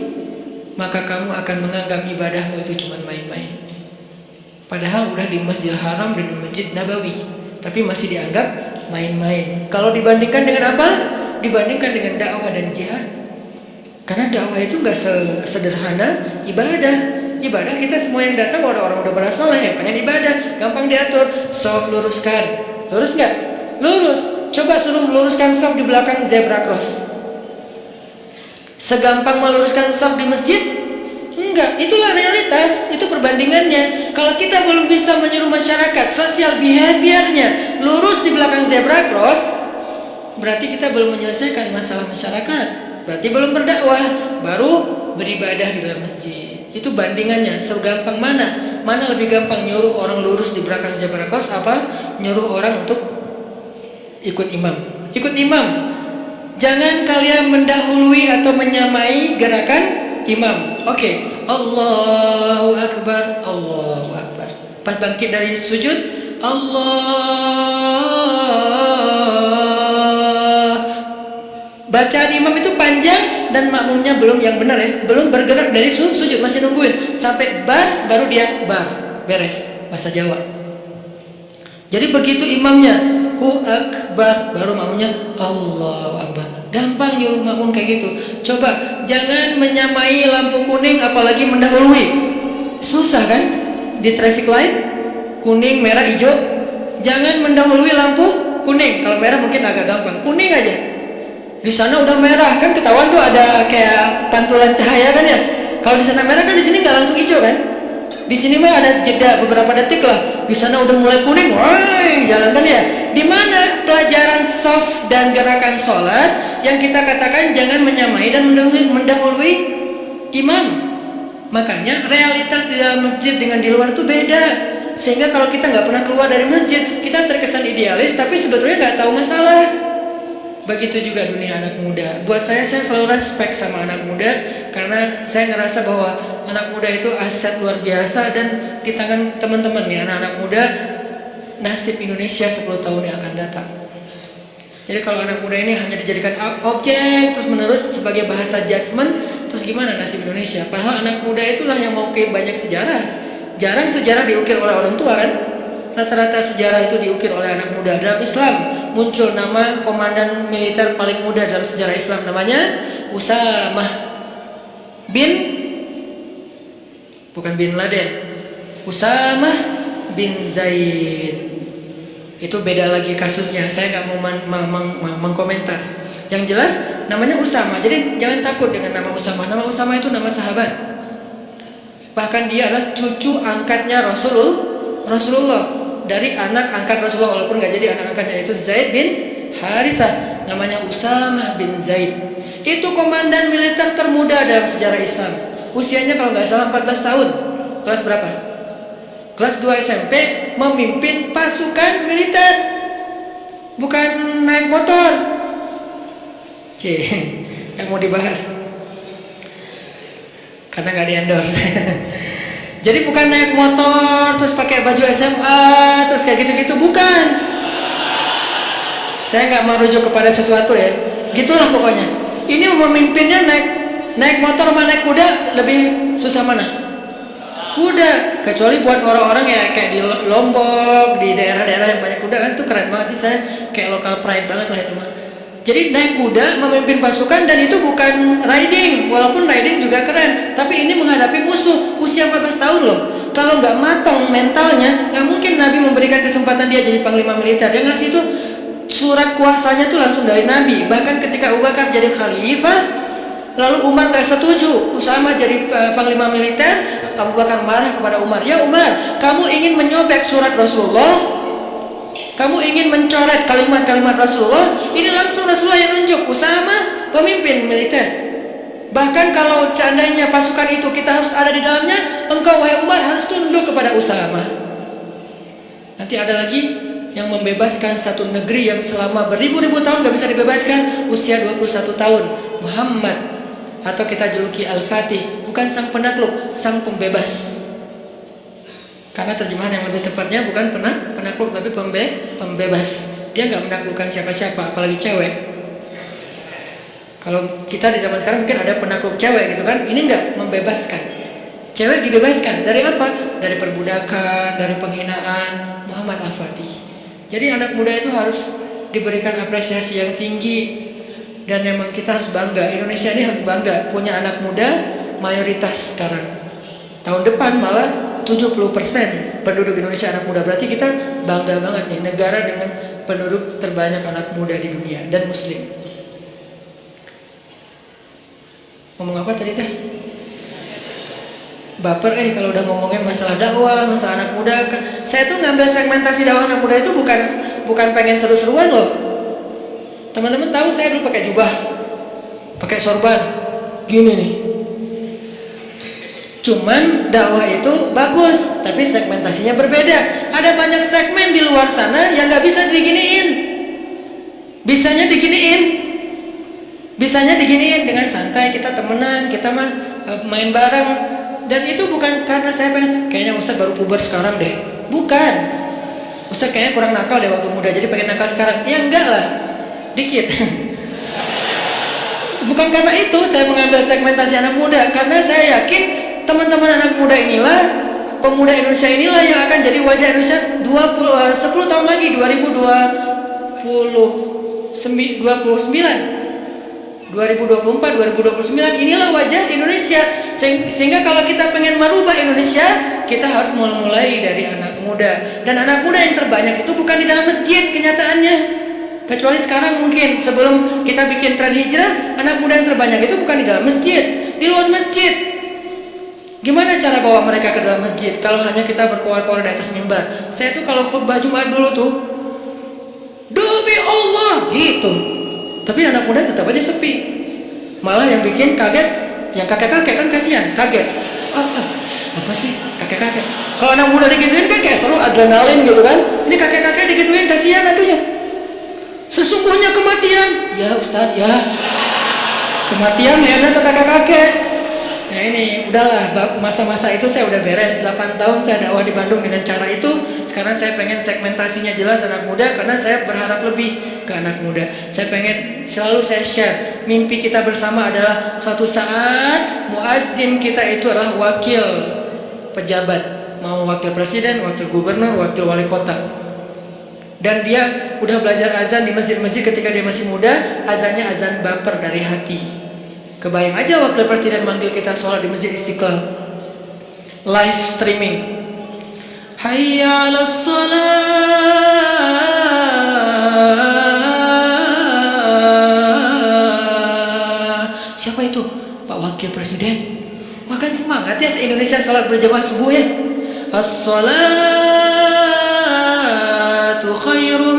maka kamu akan menganggap ibadahmu itu cuma main-main. Padahal udah di Masjidil Haram dan di Masjid Nabawi, tapi masih dianggap main-main. Kalau dibandingkan dengan apa? Dibandingkan dengan dakwah dan jihad. Karena dakwah itu gak sederhana ibadah. Ibadah kita semua yang datang orang-orang udah pada soleh, pengen ibadah, gampang diatur. Soft luruskan, lurus gak? Lurus. Coba suruh luruskan soft di belakang zebra cross. Segampang meluruskan soft di masjid? Enggak, itulah realitas, itu perbandingannya. Kalau kita belum bisa menyuruh masyarakat sosial behaviornya lurus di belakang zebra cross, berarti kita belum menyelesaikan masalah masyarakat. Berarti belum berdakwah, baru beribadah di dalam masjid. Itu bandingannya, segampang mana? Mana lebih gampang, nyuruh orang lurus di belakang zebra cross apa nyuruh orang untuk ikut imam? Ikut imam. Jangan kalian mendahului atau menyamai gerakan imam. Oke. Allahu Akbar, Allahu Akbar. Pas bangkit dari sujud, Allah. Bacaan imam itu panjang dan makmumnya belum yang benar ya, belum bergerak dari sujud, masih nungguin sampai bar baru dia bar, beres bahasa Jawa. Jadi begitu imamnya Hu Akbar, baru makmumnya Allahu Akbar. Gampang nyuruh makmum kayak gitu. Coba jangan menyamai lampu kuning apalagi mendahului. Susah kan? Di traffic light kuning, merah, hijau. Jangan mendahului lampu kuning. Kalau merah mungkin agak gampang. Kuning aja. Di sana udah merah kan, ketahuan tuh ada kayak pantulan cahaya kan ya. Kalau di sana merah kan, di sini nggak langsung hijau kan? Di sini mah ada jeda beberapa detik lah. Di sana udah mulai kuning, wah, jalan kan ya. Di mana pelajaran soft dan gerakan sholat yang kita katakan jangan menyamai dan mendahului imam. Makanya realitas di dalam masjid dengan di luar itu beda. Sehingga kalau kita nggak pernah keluar dari masjid, kita terkesan idealis, tapi sebetulnya nggak tahu masalah. Begitu juga dunia anak muda. Buat saya selalu respect sama anak muda, karena saya ngerasa bahwa anak muda itu aset luar biasa. Dan di tangan teman-teman nih, anak-anak muda, nasib Indonesia 10 tahun yang akan datang. Jadi kalau anak muda ini hanya dijadikan objek terus menerus sebagai bahasa judgement, terus gimana nasib Indonesia? Padahal anak muda itulah yang mau ukir banyak sejarah. Jarang sejarah diukir oleh orang tua kan? Rata-rata sejarah itu diukir oleh anak muda. Dalam Islam muncul nama komandan militer paling muda dalam sejarah Islam, namanya Usamah bin, bukan bin Laden, Usamah bin Zaid. Itu beda lagi kasusnya, saya nggak mau mengkomentar. Yang jelas namanya Usamah. Jadi jangan takut dengan nama Usamah. Nama Usamah itu nama sahabat. Bahkan dia adalah cucu angkatnya Rasulullah. Dari anak angkat Rasulullah, walaupun nggak jadi anak angkatnya, itu Zaid bin Harithah. Namanya Usamah bin Zaid. Itu komandan militer termuda dalam sejarah Islam. Usianya kalau nggak salah 14 tahun. Kelas berapa? Kelas 2 SMP, memimpin pasukan militer. Bukan naik motor. Yang mau dibahas. Karena nggak di-endorse. Jadi bukan naik motor terus pakai baju SMA terus kayak gitu-gitu, bukan. Saya nggak merujuk kepada sesuatu ya. Gitulah pokoknya. Ini memimpinnya naik motor sama naik kuda, lebih susah mana? Kuda. Kecuali buat orang-orang ya kayak di Lombok, di daerah-daerah yang banyak kuda kan, itu keren banget sih. Saya kayak local pride banget lah itu mah. Jadi naik kuda memimpin pasukan, dan itu bukan riding, walaupun riding juga keren, tapi ini menghadapi musuh usia 14 tahun loh. Kalau nggak matang mentalnya, nggak mungkin Nabi memberikan kesempatan dia jadi panglima militer. Yang ngasih itu surat kuasanya tuh langsung dari Nabi. Bahkan ketika Abu Bakar jadi khalifah, lalu Umar nggak setuju Usamah jadi panglima militer, Abu Bakar marah kepada Umar, ya Umar, kamu ingin menyobek surat Rasulullah? Kamu ingin mencoret kalimat-kalimat Rasulullah? Ini langsung Rasulullah yang nunjuk Usamah pemimpin militer. Bahkan kalau seandainya pasukan itu kita harus ada di dalamnya, engkau wahai Umar harus tunduk kepada Usamah. Nanti ada lagi yang membebaskan satu negeri yang selama beribu-ribu tahun gak bisa dibebaskan, usia 21 tahun. Muhammad, atau kita juluki Al-Fatih, bukan sang penakluk, sang pembebas. Karena terjemahan yang lebih tepatnya bukan penakluk, tapi pembebas. Dia nggak menaklukkan siapa-siapa, apalagi cewek. Kalau kita di zaman sekarang mungkin ada penakluk cewek gitu kan, ini enggak, membebaskan. Cewek dibebaskan dari apa? Dari perbudakan, dari penghinaan. Muhammad Al-Fatih. Jadi anak muda itu harus diberikan apresiasi yang tinggi. Dan memang kita harus bangga, Indonesia ini harus bangga punya anak muda mayoritas sekarang. Tahun depan malah 70% penduduk Indonesia anak muda. Berarti kita bangga banget nih, negara dengan penduduk terbanyak anak muda di dunia dan muslim. Ngomong apa tadi teh? Baper kalau udah ngomongin masalah dakwah, masalah anak muda. Saya tuh ngambil segmentasi dakwah anak muda itu bukan pengen seru-seruan loh. Teman-teman tahu saya dulu pakai jubah, pakai sorban, gini nih. Cuman dakwah itu bagus, tapi segmentasinya berbeda. Ada banyak segmen di luar sana yang nggak bisa diginiin. Bisanya diginiin dengan santai, kita temenan, kita mah main bareng. Dan itu bukan karena saya pengen, kayaknya Ustaz baru puber sekarang deh. Bukan. Ustaz kayaknya kurang nakal deh waktu muda, jadi pengen nakal sekarang. Ya enggak lah. Dikit. Bukan karena itu saya mengambil segmentasi anak muda, karena saya yakin teman-teman anak muda inilah, pemuda Indonesia inilah yang akan jadi wajah Indonesia 10 tahun lagi, 2024, 2029 inilah wajah Indonesia. Sehingga kalau kita pengen merubah Indonesia, kita harus mulai dari anak muda. Dan anak muda yang terbanyak itu bukan di dalam masjid kenyataannya. Kecuali sekarang mungkin sebelum kita bikin tren hijrah, anak muda yang terbanyak itu bukan di dalam masjid, di luar masjid. Gimana cara bawa mereka ke dalam masjid kalau hanya kita berkoar-koar di atas mimbar? Saya tuh kalau khutbah Jumat dulu tuh, demi Allah gitu. Tapi anak muda tetap aja sepi. Malah yang bikin kaget, yang kakek-kakek kan kasihan, kaget. Apa sih kakek-kakek? Kalau anak muda digituin kan kayak seru, adrenalin gitu kan. Ini kakek-kakek digituin kasihan atunya. Sesungguhnya kematian, ya Ustaz, ya kematian ya ada kakek-kakek. Nah ini udahlah, masa-masa itu saya udah beres. 8 tahun saya dakwah di Bandung dengan cara itu. Sekarang saya pengen segmentasinya jelas anak muda, karena saya berharap lebih ke anak muda. Saya pengen selalu saya share, mimpi kita bersama adalah suatu saat muazzin kita itu adalah wakil pejabat, mau wakil presiden, wakil gubernur, wakil wali kota. Dan dia udah belajar azan di masjid-masjid ketika dia masih muda, azannya azan baper dari hati. Kebayang aja wakil presiden manggil kita sholat di Masjid Istiqlal, live streaming. Hayya 'alas shalah. Siapa itu? Pak Wakil Presiden. Wah kan semangat ya se-Indonesia sholat berjamaah subuh ya. As-salatu khairum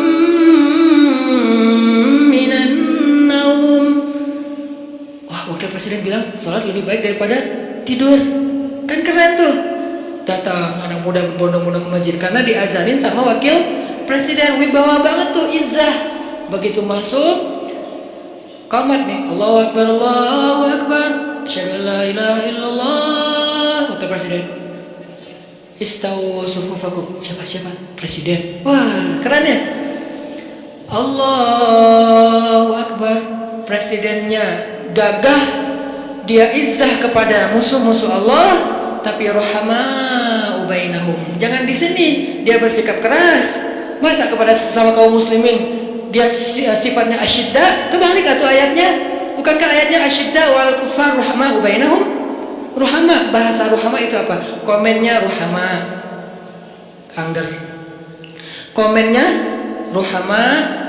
minan naum. Wah, Wakil Presiden bilang sholat lebih baik daripada tidur. Kan keren tuh. Datang anak muda berbondong-bondong ke masjid karena diazanin sama Wakil Presiden. Wibawa banget tuh, izzah. Begitu masuk qamat nih, Allahu Akbar, Allahu Akbar, asyhadu an la ilaha illallah. Wakil Presiden, istawu sufufakum. Siapa? Presiden. Wah, keren ya. Allahu Akbar. Presidennya gagah, dia izzah kepada musuh-musuh Allah, tapi rohama ubainahum. Jangan di sini dia bersikap keras. Masa kepada sesama kaum muslimin dia sifatnya asyidda? Kebalik atau ayatnya? Bukankah ayatnya asyidda wal kufar rohama ubainahum? Rohama, bahasa rohama itu apa? Komennya rohama, angger. Komennya rohama,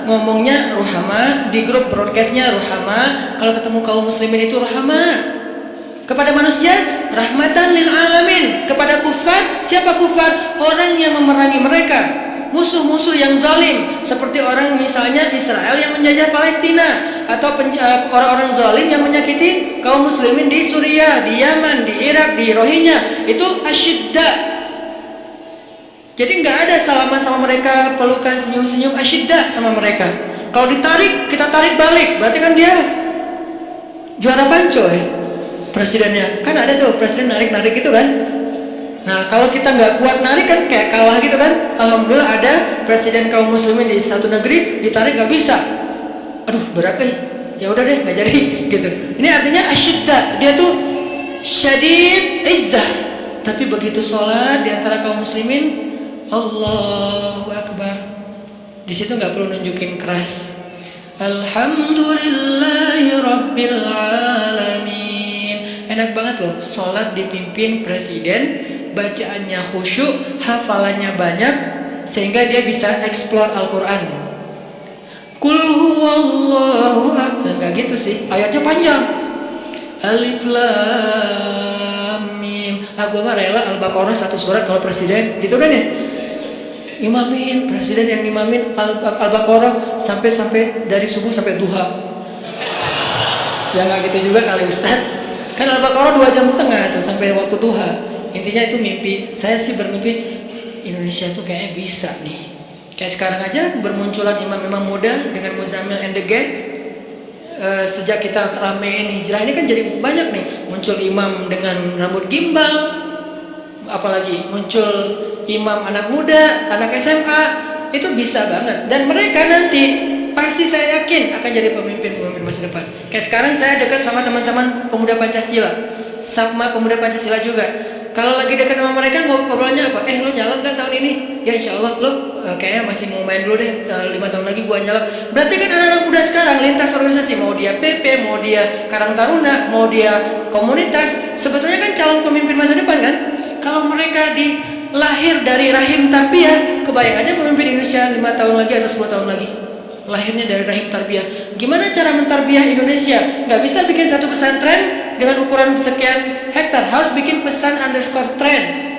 ngomongnya rohama, di grup broadcastnya rohama, kalau ketemu kaum muslimin itu rohama. Kepada manusia rahmatan lil alamin. Kepada kufar, siapa kufar? Orang yang memerangi mereka, musuh-musuh yang zalim, seperti orang misalnya Israel yang menjajah Palestina, atau orang-orang zalim yang menyakiti kaum muslimin di Suriah, di Yaman, di Irak, di Rohingya. Itu asyidda. Jadi nggak ada salaman sama mereka, pelukan, senyum-senyum, asyidda sama mereka. Kalau ditarik, kita tarik balik, berarti kan dia juara panco ya, presidennya. Kan ada tuh presiden narik-narik gitu kan. Nah kalau kita nggak kuat narik kan kayak kalah gitu kan. Alhamdulillah ada presiden kaum muslimin di satu negeri, ditarik nggak bisa. Aduh berat ya udah deh nggak jadi gitu. Ini artinya asyidda, dia tuh syadid izzah, tapi begitu sholat di antara kaum muslimin, Allahu Akbar, di situ nggak perlu nunjukin keras. Alhamdulillahi Rabbil Alamin. Enak banget loh sholat dipimpin presiden, bacaannya khusyuk, hafalannya banyak, sehingga dia bisa explore Al-Quran. Qul huwallahu ahad. Enggak gitu sih, ayatnya panjang. Alif lam mim. Gua mah rela Al-Baqarah satu surat kalau presiden, gitu kan ya? Imamin, presiden yang imamin Al-Baqarah sampai dari subuh sampai duha. Ya enggak gitu juga kali Ustaz. Kan Al-Baqarah 2,5 jam tuh sampai waktu duha. Intinya itu mimpi. Saya sih bermimpi Indonesia tuh kayaknya bisa nih. Kayak sekarang aja bermunculan imam-imam muda dengan Muzammil and the Gangs. Sejak kita ramein hijrah ini kan jadi banyak nih. Muncul imam dengan rambut gimbal, apalagi muncul imam anak muda, anak SMA. Itu bisa banget. Dan mereka nanti pasti saya yakin akan jadi pemimpin-pemimpin masa depan. Kayak sekarang saya dekat sama teman-teman pemuda Pancasila, sama pemuda Pancasila juga. Kalau lagi dekat sama mereka ngobrolnya apa? Lo nyalon kan tahun ini? Ya insya Allah lo kayaknya masih mau main dulu deh, 5 tahun lagi gua nyalon. Berarti kan anak-anak muda sekarang lintas organisasi, mau dia PP, mau dia Karang Taruna, mau dia komunitas, sebetulnya kan calon pemimpin masa depan kan? Kalau mereka lahir dari rahim tarbiyah, kebayang aja pemimpin Indonesia 5 tahun lagi atau 10 tahun lagi. Lahirnya dari rahim tarbiyah. Gimana cara mentarbiyah Indonesia? Nggak bisa bikin satu pesantren dengan ukuran sekian hektar, harus bikin pesan underscore tren.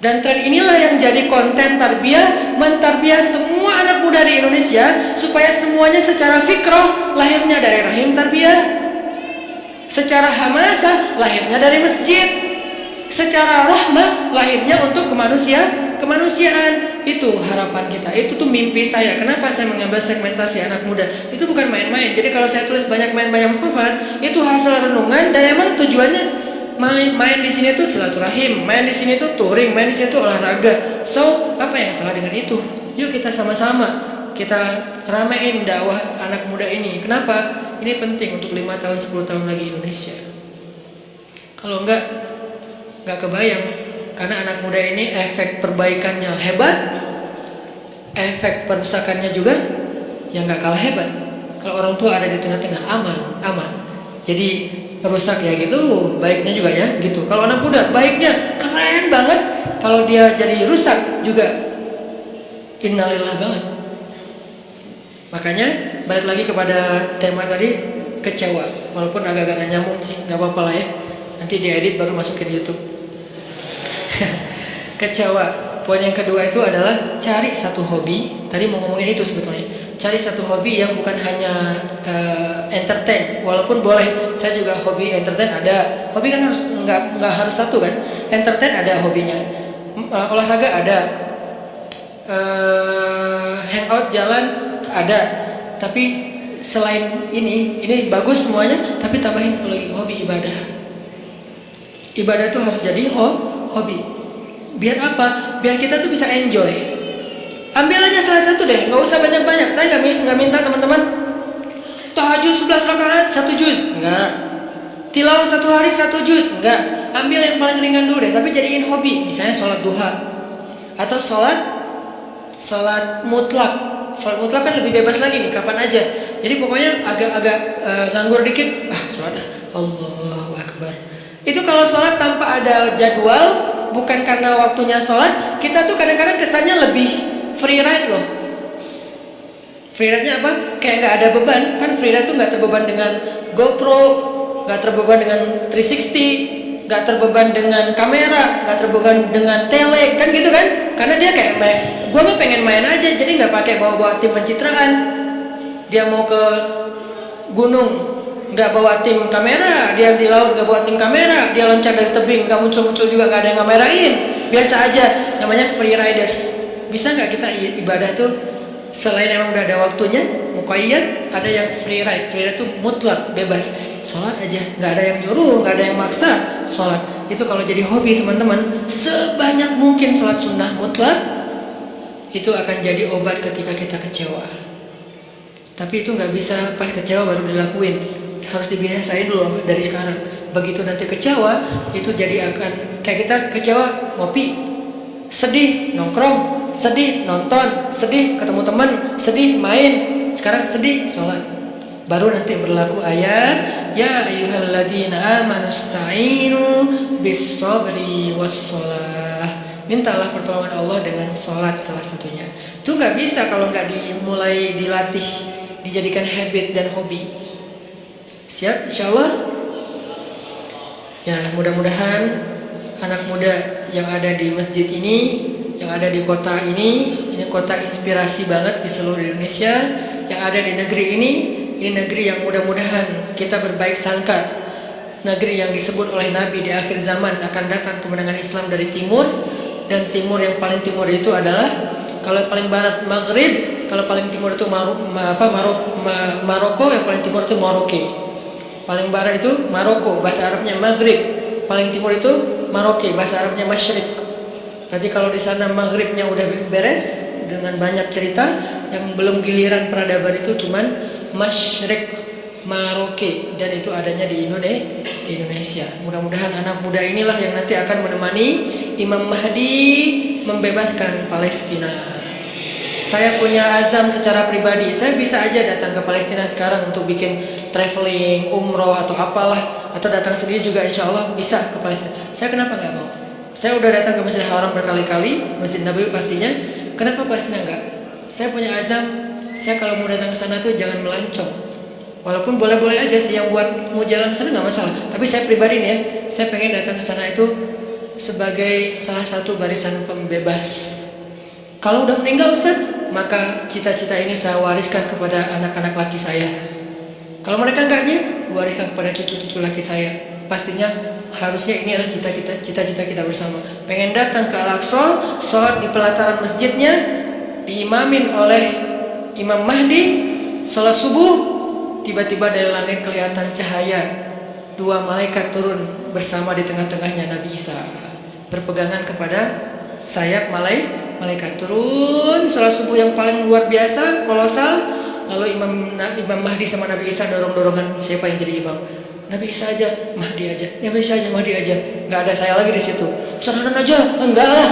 Dan tren inilah yang jadi konten tarbiyah, mentarbiyah semua anak muda di Indonesia supaya semuanya secara fikroh lahirnya dari rahim tarbiyah, secara hamasah lahirnya dari masjid, secara rahmah lahirnya untuk kemanusiaan. Itu harapan kita, itu tuh mimpi saya. Kenapa saya mengambil segmentasi anak muda? Itu bukan main-main. Jadi kalau saya tulis banyak hafal, itu hasil renungan dan emang tujuannya main di sini tuh silaturahim, main di sini tuh touring, main di sini tuh olahraga. So, apa yang salah dengan itu? Yuk kita sama-sama kita ramein dakwah anak muda ini. Kenapa? Ini penting untuk 5 tahun 10 tahun lagi Indonesia. Kalau enggak kebayang. Karena anak muda ini efek perbaikannya hebat, efek perusakannya juga yang nggak kalah hebat. Kalau orang tua ada di tengah-tengah, aman. Jadi rusak ya gitu, baiknya juga ya gitu. Kalau anak muda baiknya keren banget, kalau dia jadi rusak juga innalillah banget. Makanya balik lagi kepada tema tadi, kecewa. Walaupun agak-agak nggak nyambung sih, nggak apa-apa lah ya. Nanti diedit baru masukin YouTube. Kecewa. Poin yang kedua itu adalah cari satu hobi. Tadi mau ngomongin itu sebetulnya. Cari satu hobi yang bukan hanya entertain. Walaupun boleh, saya juga hobi entertain ada. Hobi kan harus nggak harus satu kan. Entertain ada hobinya. Olahraga ada. Hangout jalan ada. Tapi selain ini bagus semuanya. Tapi tambahin satu lagi, hobi ibadah. Ibadah itu harus jadi hobi. Biar apa? Biar kita tuh bisa enjoy. Ambil aja salah satu deh, nggak usah banyak-banyak. Saya nggak minta teman-teman tahajud 11 rakaat 1 juz, enggak. Tilawah 1 hari 1 juz, enggak. Ambil yang paling ringan dulu deh, tapi jadiin hobi. Misalnya sholat duha atau sholat mutlak. Sholat mutlak kan lebih bebas lagi nih, kapan aja. Jadi pokoknya agak nganggur dikit, sholat Allahu Akbar. Itu kalau sholat tanpa ada jadwal, bukan karena waktunya sholat, kita tuh kadang-kadang kesannya lebih free ride loh. Free ride-nya apa? Kayak nggak ada beban. Kan free ride tuh nggak terbeban dengan GoPro, nggak terbeban dengan 360, nggak terbeban dengan kamera, nggak terbeban dengan tele, kan gitu kan? Karena dia kayak gue mah pengen main aja, jadi nggak pakai bawa tim pencitraan. Dia mau ke gunung, nggak bawa tim kamera, dia di laut nggak bawa tim kamera, dia loncat dari tebing nggak muncul juga, nggak ada yang ngamerain, biasa aja. Namanya free riders. Bisa nggak kita ibadah tuh selain emang udah ada waktunya muqayyad, ada yang free ride. Free ride tuh mutlak, bebas, sholat aja, nggak ada yang nyuruh, nggak ada yang maksa sholat. Itu kalau jadi hobi teman-teman, sebanyak mungkin sholat sunnah mutlak. Itu akan jadi obat ketika kita kecewa. Tapi itu nggak bisa pas kecewa baru dilakuin. Harus dibiasain dulu dari sekarang. Begitu nanti kecewa, itu jadi akan kayak kita kecewa ngopi, sedih nongkrong, sedih nonton, sedih ketemu teman, sedih main. Sekarang sedih sholat. Baru nanti berlaku ayat ya ayyuhalladzina amanu sta'inu bis sabri was shalah. Mintalah pertolongan Allah dengan sholat salah satunya. Itu nggak bisa kalau nggak dimulai dilatih, dijadikan habit dan hobi. Siap insyaallah. Ya mudah-mudahan anak muda yang ada di masjid ini, yang ada di kota ini kota inspirasi banget di seluruh Indonesia. Yang ada di negeri ini negeri yang mudah-mudahan kita berbaik sangka. Negeri yang disebut oleh Nabi di akhir zaman akan datang kemenangan Islam dari timur. Dan timur yang paling timur itu adalah, kalau paling barat Maghrib, kalau paling timur itu Maroko, yang paling timur itu Maroke. Paling barat itu Maroko, bahasa Arabnya Maghrib. Paling timur itu Maroke, bahasa Arabnya Masyriq. Berarti kalau di sana Maghribnya udah beres dengan banyak cerita, yang belum giliran peradaban itu cuman Masyriq, Maroke, dan itu adanya di Indonesia. Mudah-mudahan anak muda inilah yang nanti akan menemani Imam Mahdi membebaskan Palestina. Saya punya azam secara pribadi, saya bisa aja datang ke Palestina sekarang untuk bikin traveling, umroh atau apalah, atau datang sendiri juga insya Allah bisa ke Palestina. Saya kenapa nggak mau? Saya udah datang ke Masjidil Haram berkali-kali, Masjid Nabawi pastinya. Kenapa Palestina enggak? Saya punya azam, saya kalau mau datang ke sana tuh jangan melancong. Walaupun boleh-boleh aja sih yang buat mau jalan ke sana nggak masalah. Tapi saya pribadi nih ya, saya pengen datang ke sana itu sebagai salah satu barisan pembebas. Kalau udah meninggal Ustaz, maka cita-cita ini saya wariskan kepada anak-anak laki saya. Kalau mereka enggaknya, wariskan kepada cucu-cucu laki saya. Pastinya harusnya ini adalah cita-cita kita bersama. Pengen datang ke Al-Aqsa, sholat di pelataran masjidnya, diimamin oleh Imam Mahdi, sholat subuh, tiba-tiba dari langit kelihatan cahaya, 2 malaikat turun bersama di tengah-tengahnya Nabi Isa, berpegangan kepada sayap malaikat turun. Sholat subuh yang paling luar biasa, kolosal. Lalu Imam Mahdi sama Nabi Isa dorong-dorongan siapa yang jadi imam. Nabi Isa aja, Mahdi aja, Nabi Isa aja, Mahdi aja. Nggak ada saya lagi di situ. Sanan aja, enggak lah.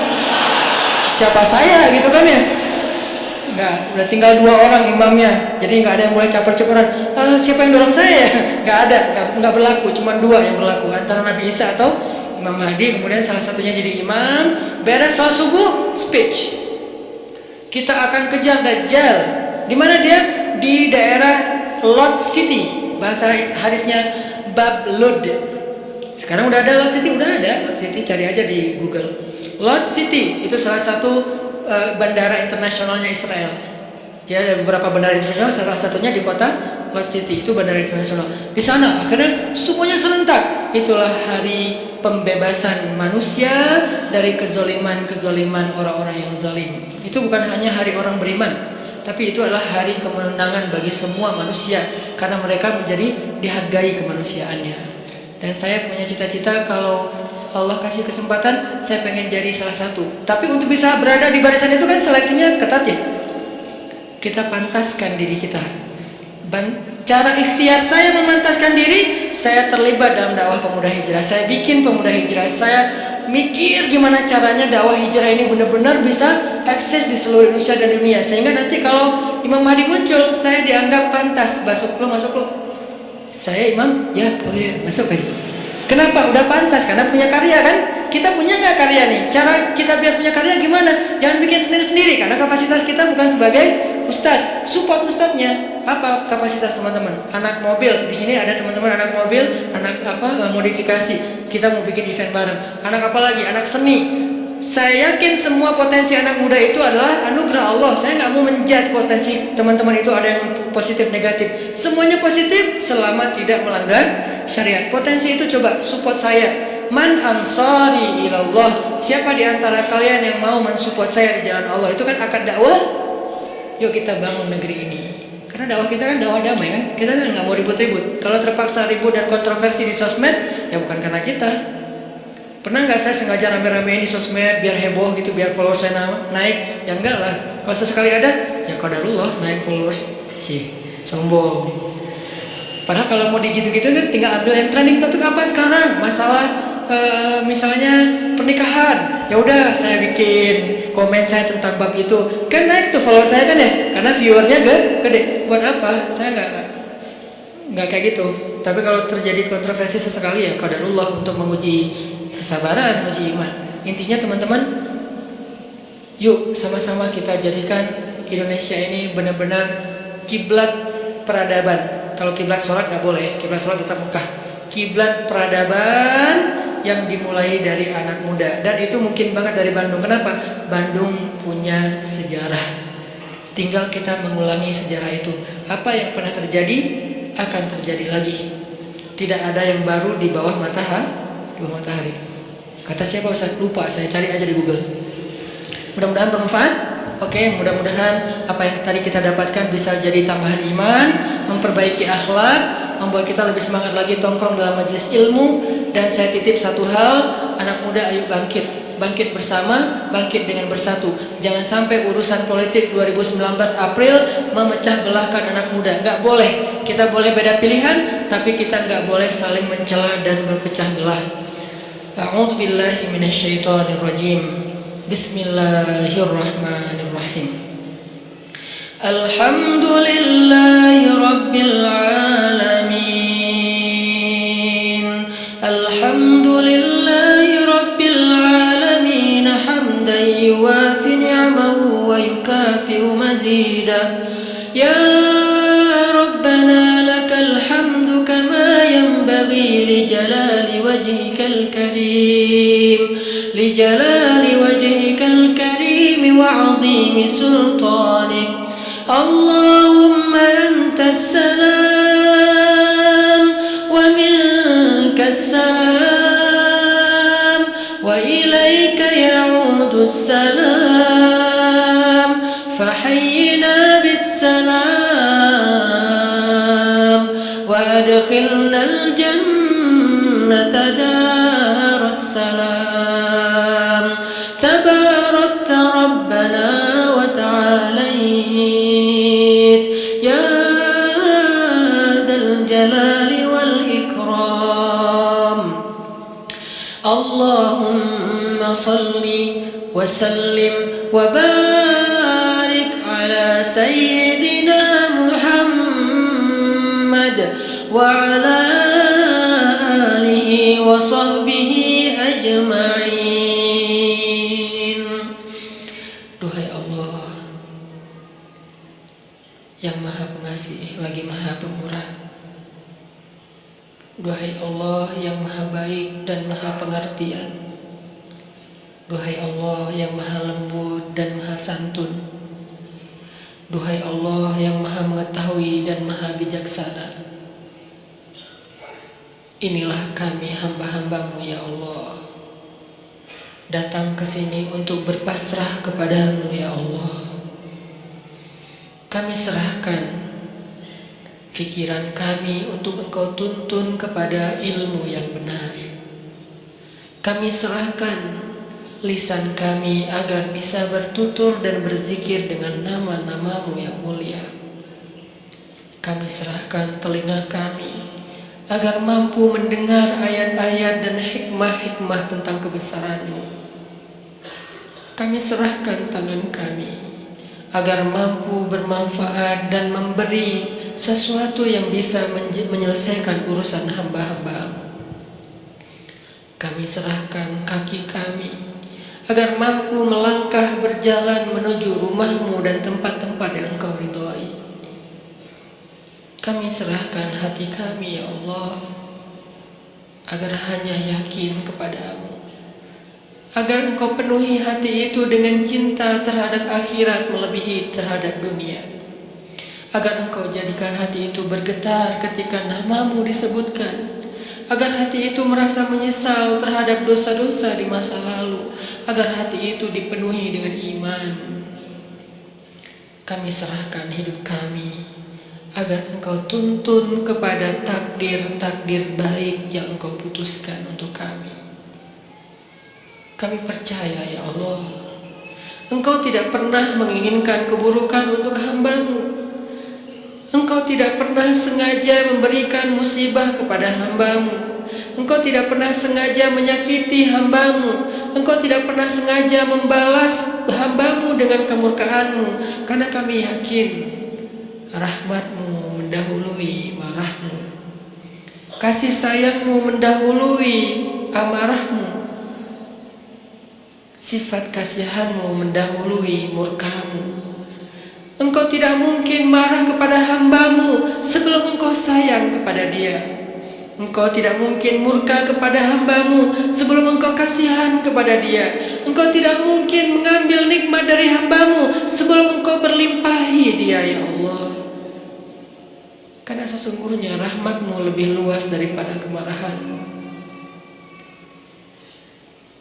Siapa saya gitu kan ya? Nggak, udah tinggal 2 orang imamnya. Jadi nggak ada yang boleh caper-caperan. Siapa yang dorong saya? Nggak ada, nggak berlaku. Cuma 2 yang berlaku, antara Nabi Isa atau Imam Mahdi. Kemudian salah satunya jadi imam. Beres sholat subuh, speech. Kita akan kejar Dajjal. Di mana dia? Di daerah Lot City. Bahasa hadisnya Bab Lud. Sekarang udah ada Lot City, udah ada Lot City, cari aja di Google. Lot City itu salah satu bandara internasionalnya Israel. Jadi ada beberapa bandara internasional, salah satunya di kota Lot City, itu bandara internasional. Di sana akhirnya semuanya serentak. Itulah hari pembebasan manusia dari kezoliman orang-orang yang zalim. Itu bukan hanya hari orang beriman, tapi itu adalah hari kemenangan bagi semua manusia, karena mereka menjadi dihargai kemanusiaannya. Dan saya punya cita-cita kalau Allah kasih kesempatan, saya pengen jadi salah satu. Tapi untuk bisa berada di barisan itu kan seleksinya ketat ya. Kita pantaskan diri kita. Cara ikhtiar saya memantaskan diri, saya terlibat dalam dakwah pemuda hijrah. Saya bikin pemuda hijrah. Saya mikir gimana caranya dakwah hijrah ini benar-benar bisa akses di seluruh Indonesia dan dunia. Sehingga nanti kalau Imam Mahdi muncul, saya dianggap pantas. Masuk lo. Saya imam, ya, oh iya, masuk aja. Kenapa? Udah pantas, karena punya karya kan? Kita punya nggak karya nih? Cara kita biar punya karya gimana? Jangan bikin sendiri-sendiri, karena kapasitas kita bukan sebagai ustadz. Support ustadznya. Apa kapasitas teman-teman? Anak mobil, di sini ada teman-teman anak mobil, anak modifikasi. Kita mau bikin event bareng. Anak apa lagi? Anak seni. Saya yakin semua potensi anak muda itu adalah anugerah Allah. Saya nggak mau menjudge potensi teman-teman itu ada yang positif negatif. Semuanya positif selama tidak melanggar syariat. Potensi itu coba support saya. Man ansari ilallah. Siapa di antara kalian yang mau mensupport saya di jalan Allah? Itu kan akad dakwah. Yuk kita bangun negeri ini. Karena dakwah kita kan dakwah damai kan. Kita kan nggak mau ribut-ribut. Kalau terpaksa ribut dan kontroversi di sosmed, ya bukan karena kita. Pernah nggak saya sengaja rame-ramein di sosmed biar heboh gitu, biar followers saya naik? Ya enggak lah. Kalau sesekali ada, ya qadarullah naik followers sih. sombong. Padahal kalau mau digitu-gitu kan tinggal ambil yang trending topik apa sekarang, masalah misalnya pernikahan. Ya udah saya bikin komen saya tentang bab itu, kan naik tuh follower saya kan ya, karena viewernya gede. Buat apa? Saya nggak kayak gitu. Tapi kalau terjadi kontroversi sesekali ya qadarullah untuk menguji kesabaran, menguji iman. Intinya teman-teman, yuk sama-sama kita jadikan Indonesia ini benar-benar kiblat peradaban. Kalau kiblat sholat nggak boleh, kiblat sholat tetap Mekah. Kiblat peradaban yang dimulai dari anak muda, dan itu mungkin banget dari Bandung. Kenapa? Bandung punya sejarah. Tinggal kita mengulangi sejarah itu. Apa yang pernah terjadi akan terjadi lagi. Tidak ada yang baru di bawah matahari. Kata siapa Ustaz? Lupa, saya cari aja di Google. Mudah-mudahan bermanfaat. Oke, mudah-mudahan apa yang tadi kita dapatkan bisa jadi tambahan iman, memperbaiki akhlak, membuat kita lebih semangat lagi tongkrong dalam majelis ilmu. Dan saya titip satu hal, anak muda ayo bangkit bersama, bangkit dengan bersatu. Jangan sampai urusan politik 2019 April memecah belahkan anak muda. Nggak boleh. Kita boleh beda pilihan, tapi kita nggak boleh saling mencela dan berpecah belah. A'udzu billahi minasyaitonir rajim. Bismillahirrahmanirrahim. Alhamdulillahi rabbil alamin. Alhamdulillahi rabbil alamin hamdan yuwafi ni'amahu wa yukafi'u mazidah. Ya Rabbana lakal hamdu kama yanbaghi li jalali wajhikal karim. لجلال وجهك الكريم وعظيم سلطانك. اللهم أنت السلام ومنك السلام وإليك يعود السلام فحينا بالسلام وأدخلنا الجنة دار السلام. تباركت ربنا وتعاليت يا ذا الجلال والإكرام. اللهم صل وسلم وبارك على سيدنا محمد وعلى آله وصحبه أجمعين. Duhai Allah yang maha pengasih lagi maha pemurah, duhai Allah yang maha baik dan maha pengertian, duhai Allah yang maha lembut dan maha santun, duhai Allah yang maha mengetahui dan maha bijaksana. Inilah kami hamba-hambamu ya Allah, datang ke sini untuk berpasrah kepadamu ya Allah. Kami serahkan pikiran kami untuk Engkau tuntun kepada ilmu yang benar. Kami serahkan lisan kami agar bisa bertutur dan berzikir dengan nama-Namamu yang mulia. Kami serahkan telinga kami agar mampu mendengar ayat-ayat dan hikmah-hikmah tentang kebesaran-Mu. Kami serahkan tangan kami agar mampu bermanfaat dan memberi sesuatu yang bisa menyelesaikan urusan hamba-hamba-Mu. Kami serahkan kaki kami agar mampu melangkah berjalan menuju rumah-Mu dan tempat-tempat yang Engkau ridhoi. Kami serahkan hati kami ya Allah, agar hanya yakin kepadamu, agar Engkau penuhi hati itu dengan cinta terhadap akhirat melebihi terhadap dunia, agar Engkau jadikan hati itu bergetar ketika namamu disebutkan, agar hati itu merasa menyesal terhadap dosa-dosa di masa lalu, agar hati itu dipenuhi dengan iman. Kami serahkan hidup kami agar Engkau tuntun kepada takdir-takdir baik yang Engkau putuskan untuk kami. Kami percaya ya Allah, Engkau tidak pernah menginginkan keburukan untuk hamba-Mu. Engkau tidak pernah sengaja memberikan musibah kepada hamba-Mu. Engkau tidak pernah sengaja menyakiti hamba-Mu. Engkau tidak pernah sengaja membalas hamba-Mu dengan kemurkaan-Mu. Karena kami yakin rahmat-Mu mendahului marah-Mu, kasih sayang-Mu mendahului amarah-Mu, sifat kasihan-Mu mendahului murka-Mu. Engkau tidak mungkin marah kepada hamba-Mu sebelum Engkau sayang kepada dia. Engkau tidak mungkin murka kepada hamba-Mu sebelum Engkau kasihan kepada dia. Engkau tidak mungkin mengambil nikmat dari hamba-Mu sebelum Engkau berlimpahi dia, ya Allah. Karena sesungguhnya rahmat-Mu lebih luas daripada kemarahan-Mu.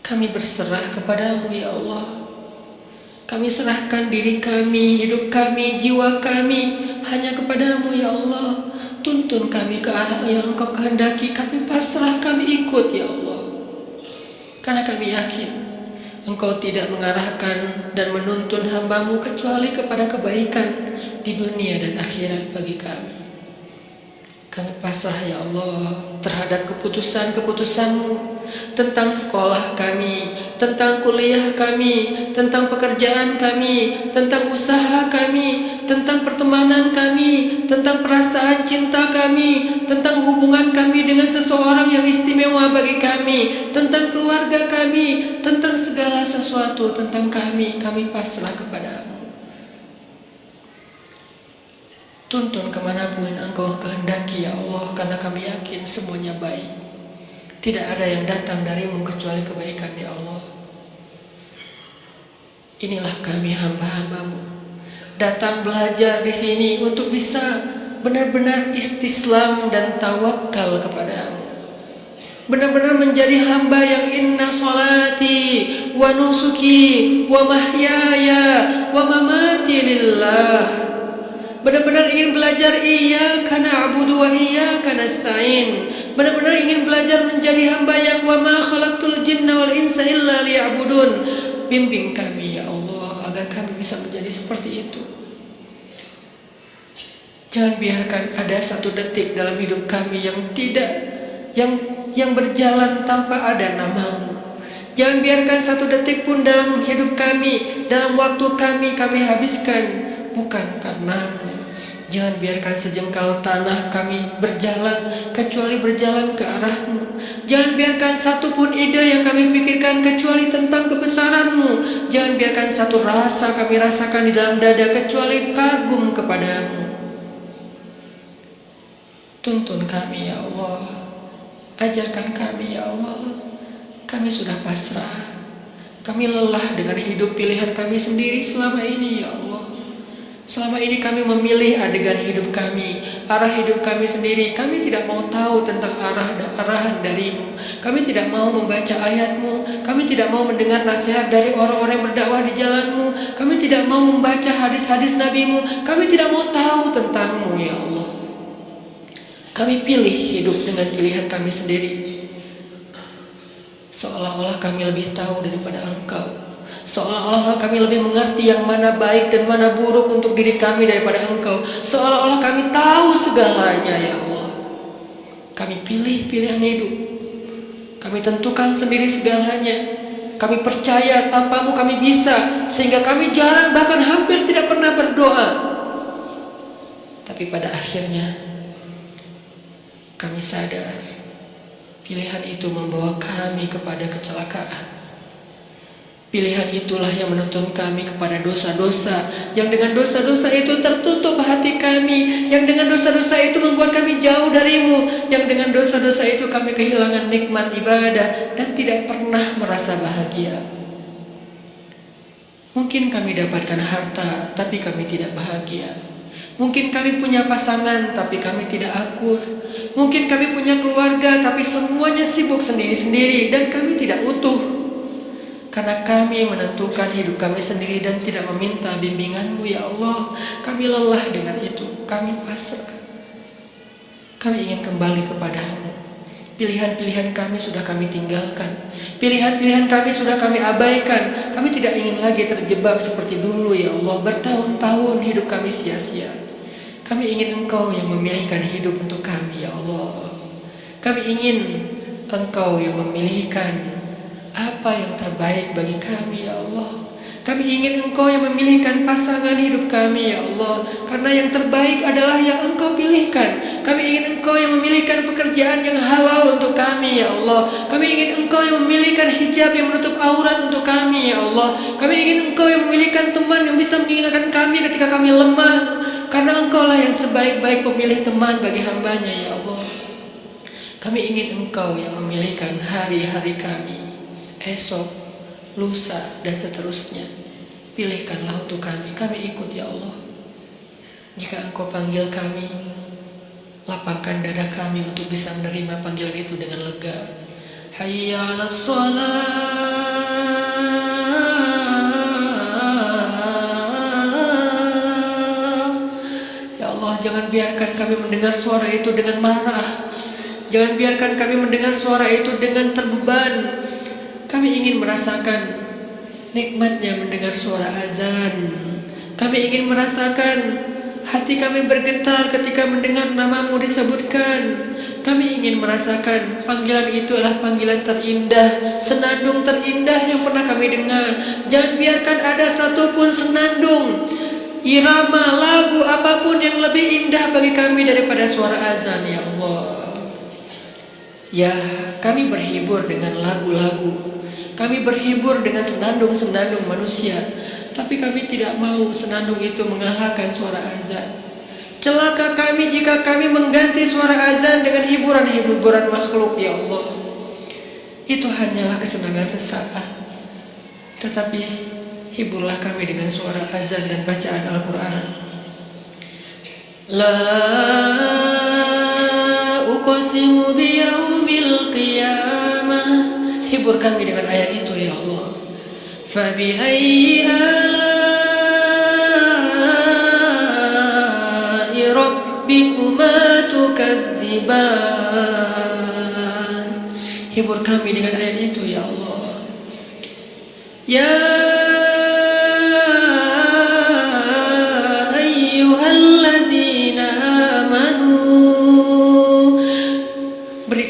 Kami berserah kepada-Mu, ya Allah. Kami serahkan diri kami, hidup kami, jiwa kami hanya kepada-Mu, ya Allah. Tuntun kami ke arah yang Engkau kehendaki. Kami pasrah, kami ikut, ya Allah. Karena kami yakin Engkau tidak mengarahkan dan menuntun hamba-Mu kecuali kepada kebaikan di dunia dan akhirat bagi kami. Kami pasrah, ya Allah, terhadap keputusan-keputusan-Mu tentang sekolah kami, tentang kuliah kami, tentang pekerjaan kami, tentang usaha kami, tentang pertemanan kami, tentang perasaan cinta kami, tentang hubungan kami dengan seseorang yang istimewa bagi kami, tentang keluarga kami, tentang segala sesuatu tentang kami pasrah kepada-Mu. Tuntun kemanapun Engkau kehendaki, ya Allah, karena kami yakin semuanya baik. Tidak ada yang datang dari-Mu kecuali kebaikan, ya Allah. Inilah kami hamba-hamba-Mu, datang belajar di sini untuk bisa benar-benar istislam dan tawakal kepada-Mu. Benar-benar menjadi hamba yang inna salati wa nusuki wa mahyaya wa mamati lillah. Benar-benar ingin belajar iyyaka na'budu wa iyyaka nasta'in. Benar-benar ingin belajar menjadi hamba yang wa ma khalaqtul jinna wal insa illa liya'budun. Bimbing kami, ya Allah, agar kami bisa menjadi seperti itu. Jangan biarkan ada satu detik dalam hidup kami yang berjalan tanpa ada nama-Mu. Jangan biarkan satu detik pun dalam hidup kami, dalam waktu kami habiskan bukan karena-Mu. Jangan biarkan sejengkal tanah kami berjalan kecuali berjalan ke arah-Mu. Jangan biarkan satu pun ide yang kami pikirkan kecuali tentang kebesaran-Mu. Jangan biarkan satu rasa kami rasakan di dalam dada kecuali kagum kepada-Mu. Tuntun kami, ya Allah. Ajarkan kami, ya Allah. Kami sudah pasrah. Kami lelah dengan hidup pilihan kami sendiri selama ini, ya Allah. Selama ini kami memilih adegan hidup kami, arah hidup kami sendiri. Kami tidak mau tahu tentang arahan dari-Mu. Kami tidak mau membaca ayat-Mu. Kami tidak mau mendengar nasihat dari orang-orang yang berdakwah di jalan-Mu. Kami tidak mau membaca hadis-hadis Nabi-Mu. Kami tidak mau tahu tentang-Mu, ya Allah. Kami pilih hidup dengan pilihan kami sendiri, seolah-olah kami lebih tahu daripada Engkau. Seolah-olah kami lebih mengerti yang mana baik dan mana buruk untuk diri kami daripada Engkau. Seolah-olah kami tahu segalanya, ya Allah. Kami pilih pilihan hidup. Kami tentukan sendiri segalanya. Kami percaya tanpa-Mu kami bisa, sehingga kami jarang bahkan hampir tidak pernah berdoa. Tapi pada akhirnya kami sadar pilihan itu membawa kami kepada kecelakaan. Pilihan itulah yang menuntun kami kepada dosa-dosa, yang dengan dosa-dosa itu tertutup hati kami, yang dengan dosa-dosa itu membuat kami jauh dari-Mu, yang dengan dosa-dosa itu kami kehilangan nikmat ibadah dan tidak pernah merasa bahagia. Mungkin kami dapatkan harta, tapi kami tidak bahagia. Mungkin kami punya pasangan, tapi kami tidak akur. Mungkin kami punya keluarga, tapi semuanya sibuk sendiri-sendiri dan kami tidak utuh. Karena kami menentukan hidup kami sendiri dan tidak meminta bimbingan-Mu, ya Allah. Kami lelah dengan itu. Kami pasrah. Kami ingin kembali kepada-Mu. Pilihan-pilihan kami sudah kami tinggalkan. Pilihan-pilihan kami sudah kami abaikan. Kami tidak ingin lagi terjebak seperti dulu, ya Allah. Bertahun-tahun hidup kami sia-sia. Kami ingin Engkau yang memilihkan hidup untuk kami, ya Allah. Kami ingin Engkau yang memilihkan apa yang terbaik bagi kami, ya Allah. Kami ingin Engkau yang memilihkan pasangan hidup kami, ya Allah. Karena yang terbaik adalah yang Engkau pilihkan. Kami ingin Engkau yang memilihkan pekerjaan yang halal untuk kami, ya Allah. Kami ingin Engkau yang memilihkan hijab yang menutup aurat untuk kami, ya Allah. Kami ingin Engkau yang memilihkan teman yang bisa mengingatkan kami ketika kami lemah. Karena Engkau lah yang sebaik-baik pemilih teman bagi hambanya, ya Allah. Kami ingin Engkau yang memilihkan hari-hari kami, esok, lusa, dan seterusnya. Pilihkanlah untuk kami. Kami ikut, ya Allah. Jika Engkau panggil kami, lapangkan dada kami untuk bisa menerima panggilan itu dengan lega. Hayya 'alas shalah. Ya Allah, jangan biarkan kami mendengar suara itu dengan marah. Jangan biarkan kami mendengar suara itu dengan terbeban. Kami ingin merasakan nikmatnya mendengar suara azan. Kami ingin merasakan hati kami bergetar ketika mendengar namamu disebutkan. Kami ingin merasakan panggilan itu adalah panggilan terindah, senandung terindah yang pernah kami dengar. Jangan biarkan ada satupun senandung, irama, lagu, apapun yang lebih indah bagi kami daripada suara azan, ya Allah. Ya, kami berhibur dengan lagu-lagu. Kami berhibur dengan senandung-senandung manusia. Tapi kami tidak mau senandung itu mengalahkan suara azan. Celaka kami jika kami mengganti suara azan dengan hiburan-hiburan makhluk, ya Allah. Itu hanyalah kesenangan sesaat. Tetapi hiburlah kami dengan suara azan dan bacaan Al-Quran. La uqsimu biyaumil qiyamah. Hibur kami dengan ayat itu, ya Allah. Fabiayyi ala'i rabbikuma tukadziban. Hibur kami dengan ayat itu, ya Allah. Ya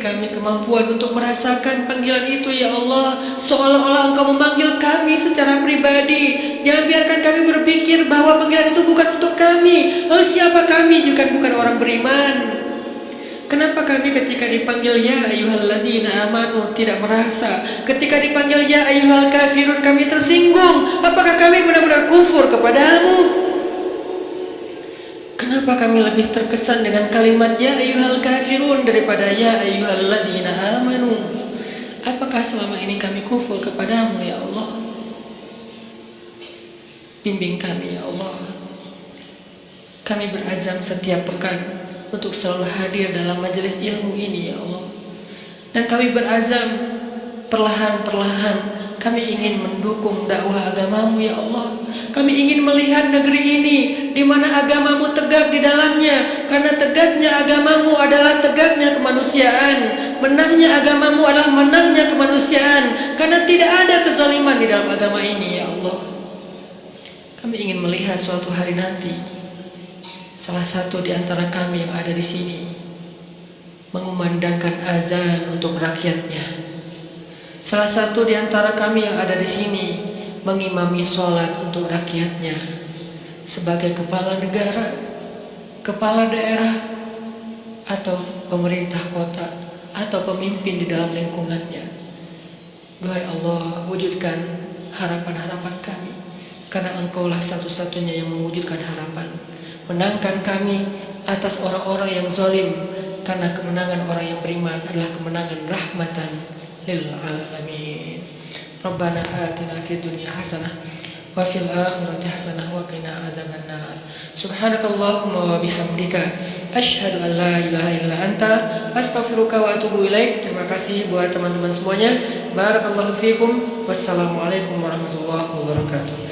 kami kemampuan untuk merasakan panggilan itu, ya Allah, seolah-olah Engkau memanggil kami secara pribadi. Jangan biarkan kami berpikir bahwa panggilan itu bukan untuk kami. Lalu siapa kami jika bukan orang beriman? Kenapa kami ketika dipanggil ya ayyuhalladzina amanu tidak merasa? Ketika dipanggil ya ayyuhal kafirun kami tersinggung. Apakah kami benar-benar kufur kepadamu? Kenapa kami lebih terkesan dengan kalimat ya ayyuhal kafirun daripada ya ayyuhalladzina amanu? Apakah selama ini kami kufur kepadamu, ya Allah? Bimbing kami, ya Allah. Kami berazam setiap pekan untuk selalu hadir dalam majelis ilmu ini, ya Allah. Dan kami berazam perlahan-perlahan kami ingin mendukung dakwah agamamu, ya Allah. Kami ingin melihat negeri ini di mana agamamu tegak di dalamnya. Karena tegaknya agamamu adalah tegaknya kemanusiaan. Menangnya agamamu adalah menangnya kemanusiaan. Karena tidak ada kezaliman di dalam agama ini, ya Allah. Kami ingin melihat suatu hari nanti salah satu di antara kami yang ada di sini mengumandangkan azan untuk rakyatnya. Salah satu di antara kami yang ada di sini mengimami sholat untuk rakyatnya sebagai kepala negara, kepala daerah, atau pemerintah kota, atau pemimpin di dalam lingkungannya. Duhai Allah, wujudkan harapan-harapan kami, karena Engkaulah satu-satunya yang mewujudkan harapan. Menangkan kami atas orang-orang yang zalim, karena kemenangan orang yang beriman adalah kemenangan rahmatan lil alamin. Rabbana atina fid dunya hasanah wa fil akhirati hasanah wa qina adzabannar. Subhanakallahumma wa bihamdika asyhadu an la ilaha illa anta astaghfiruka wa atubu ilaik. Terima kasih buat teman-teman semuanya. Barakallahu fikum. Wassalamualaikum warahmatullahi wabarakatuh.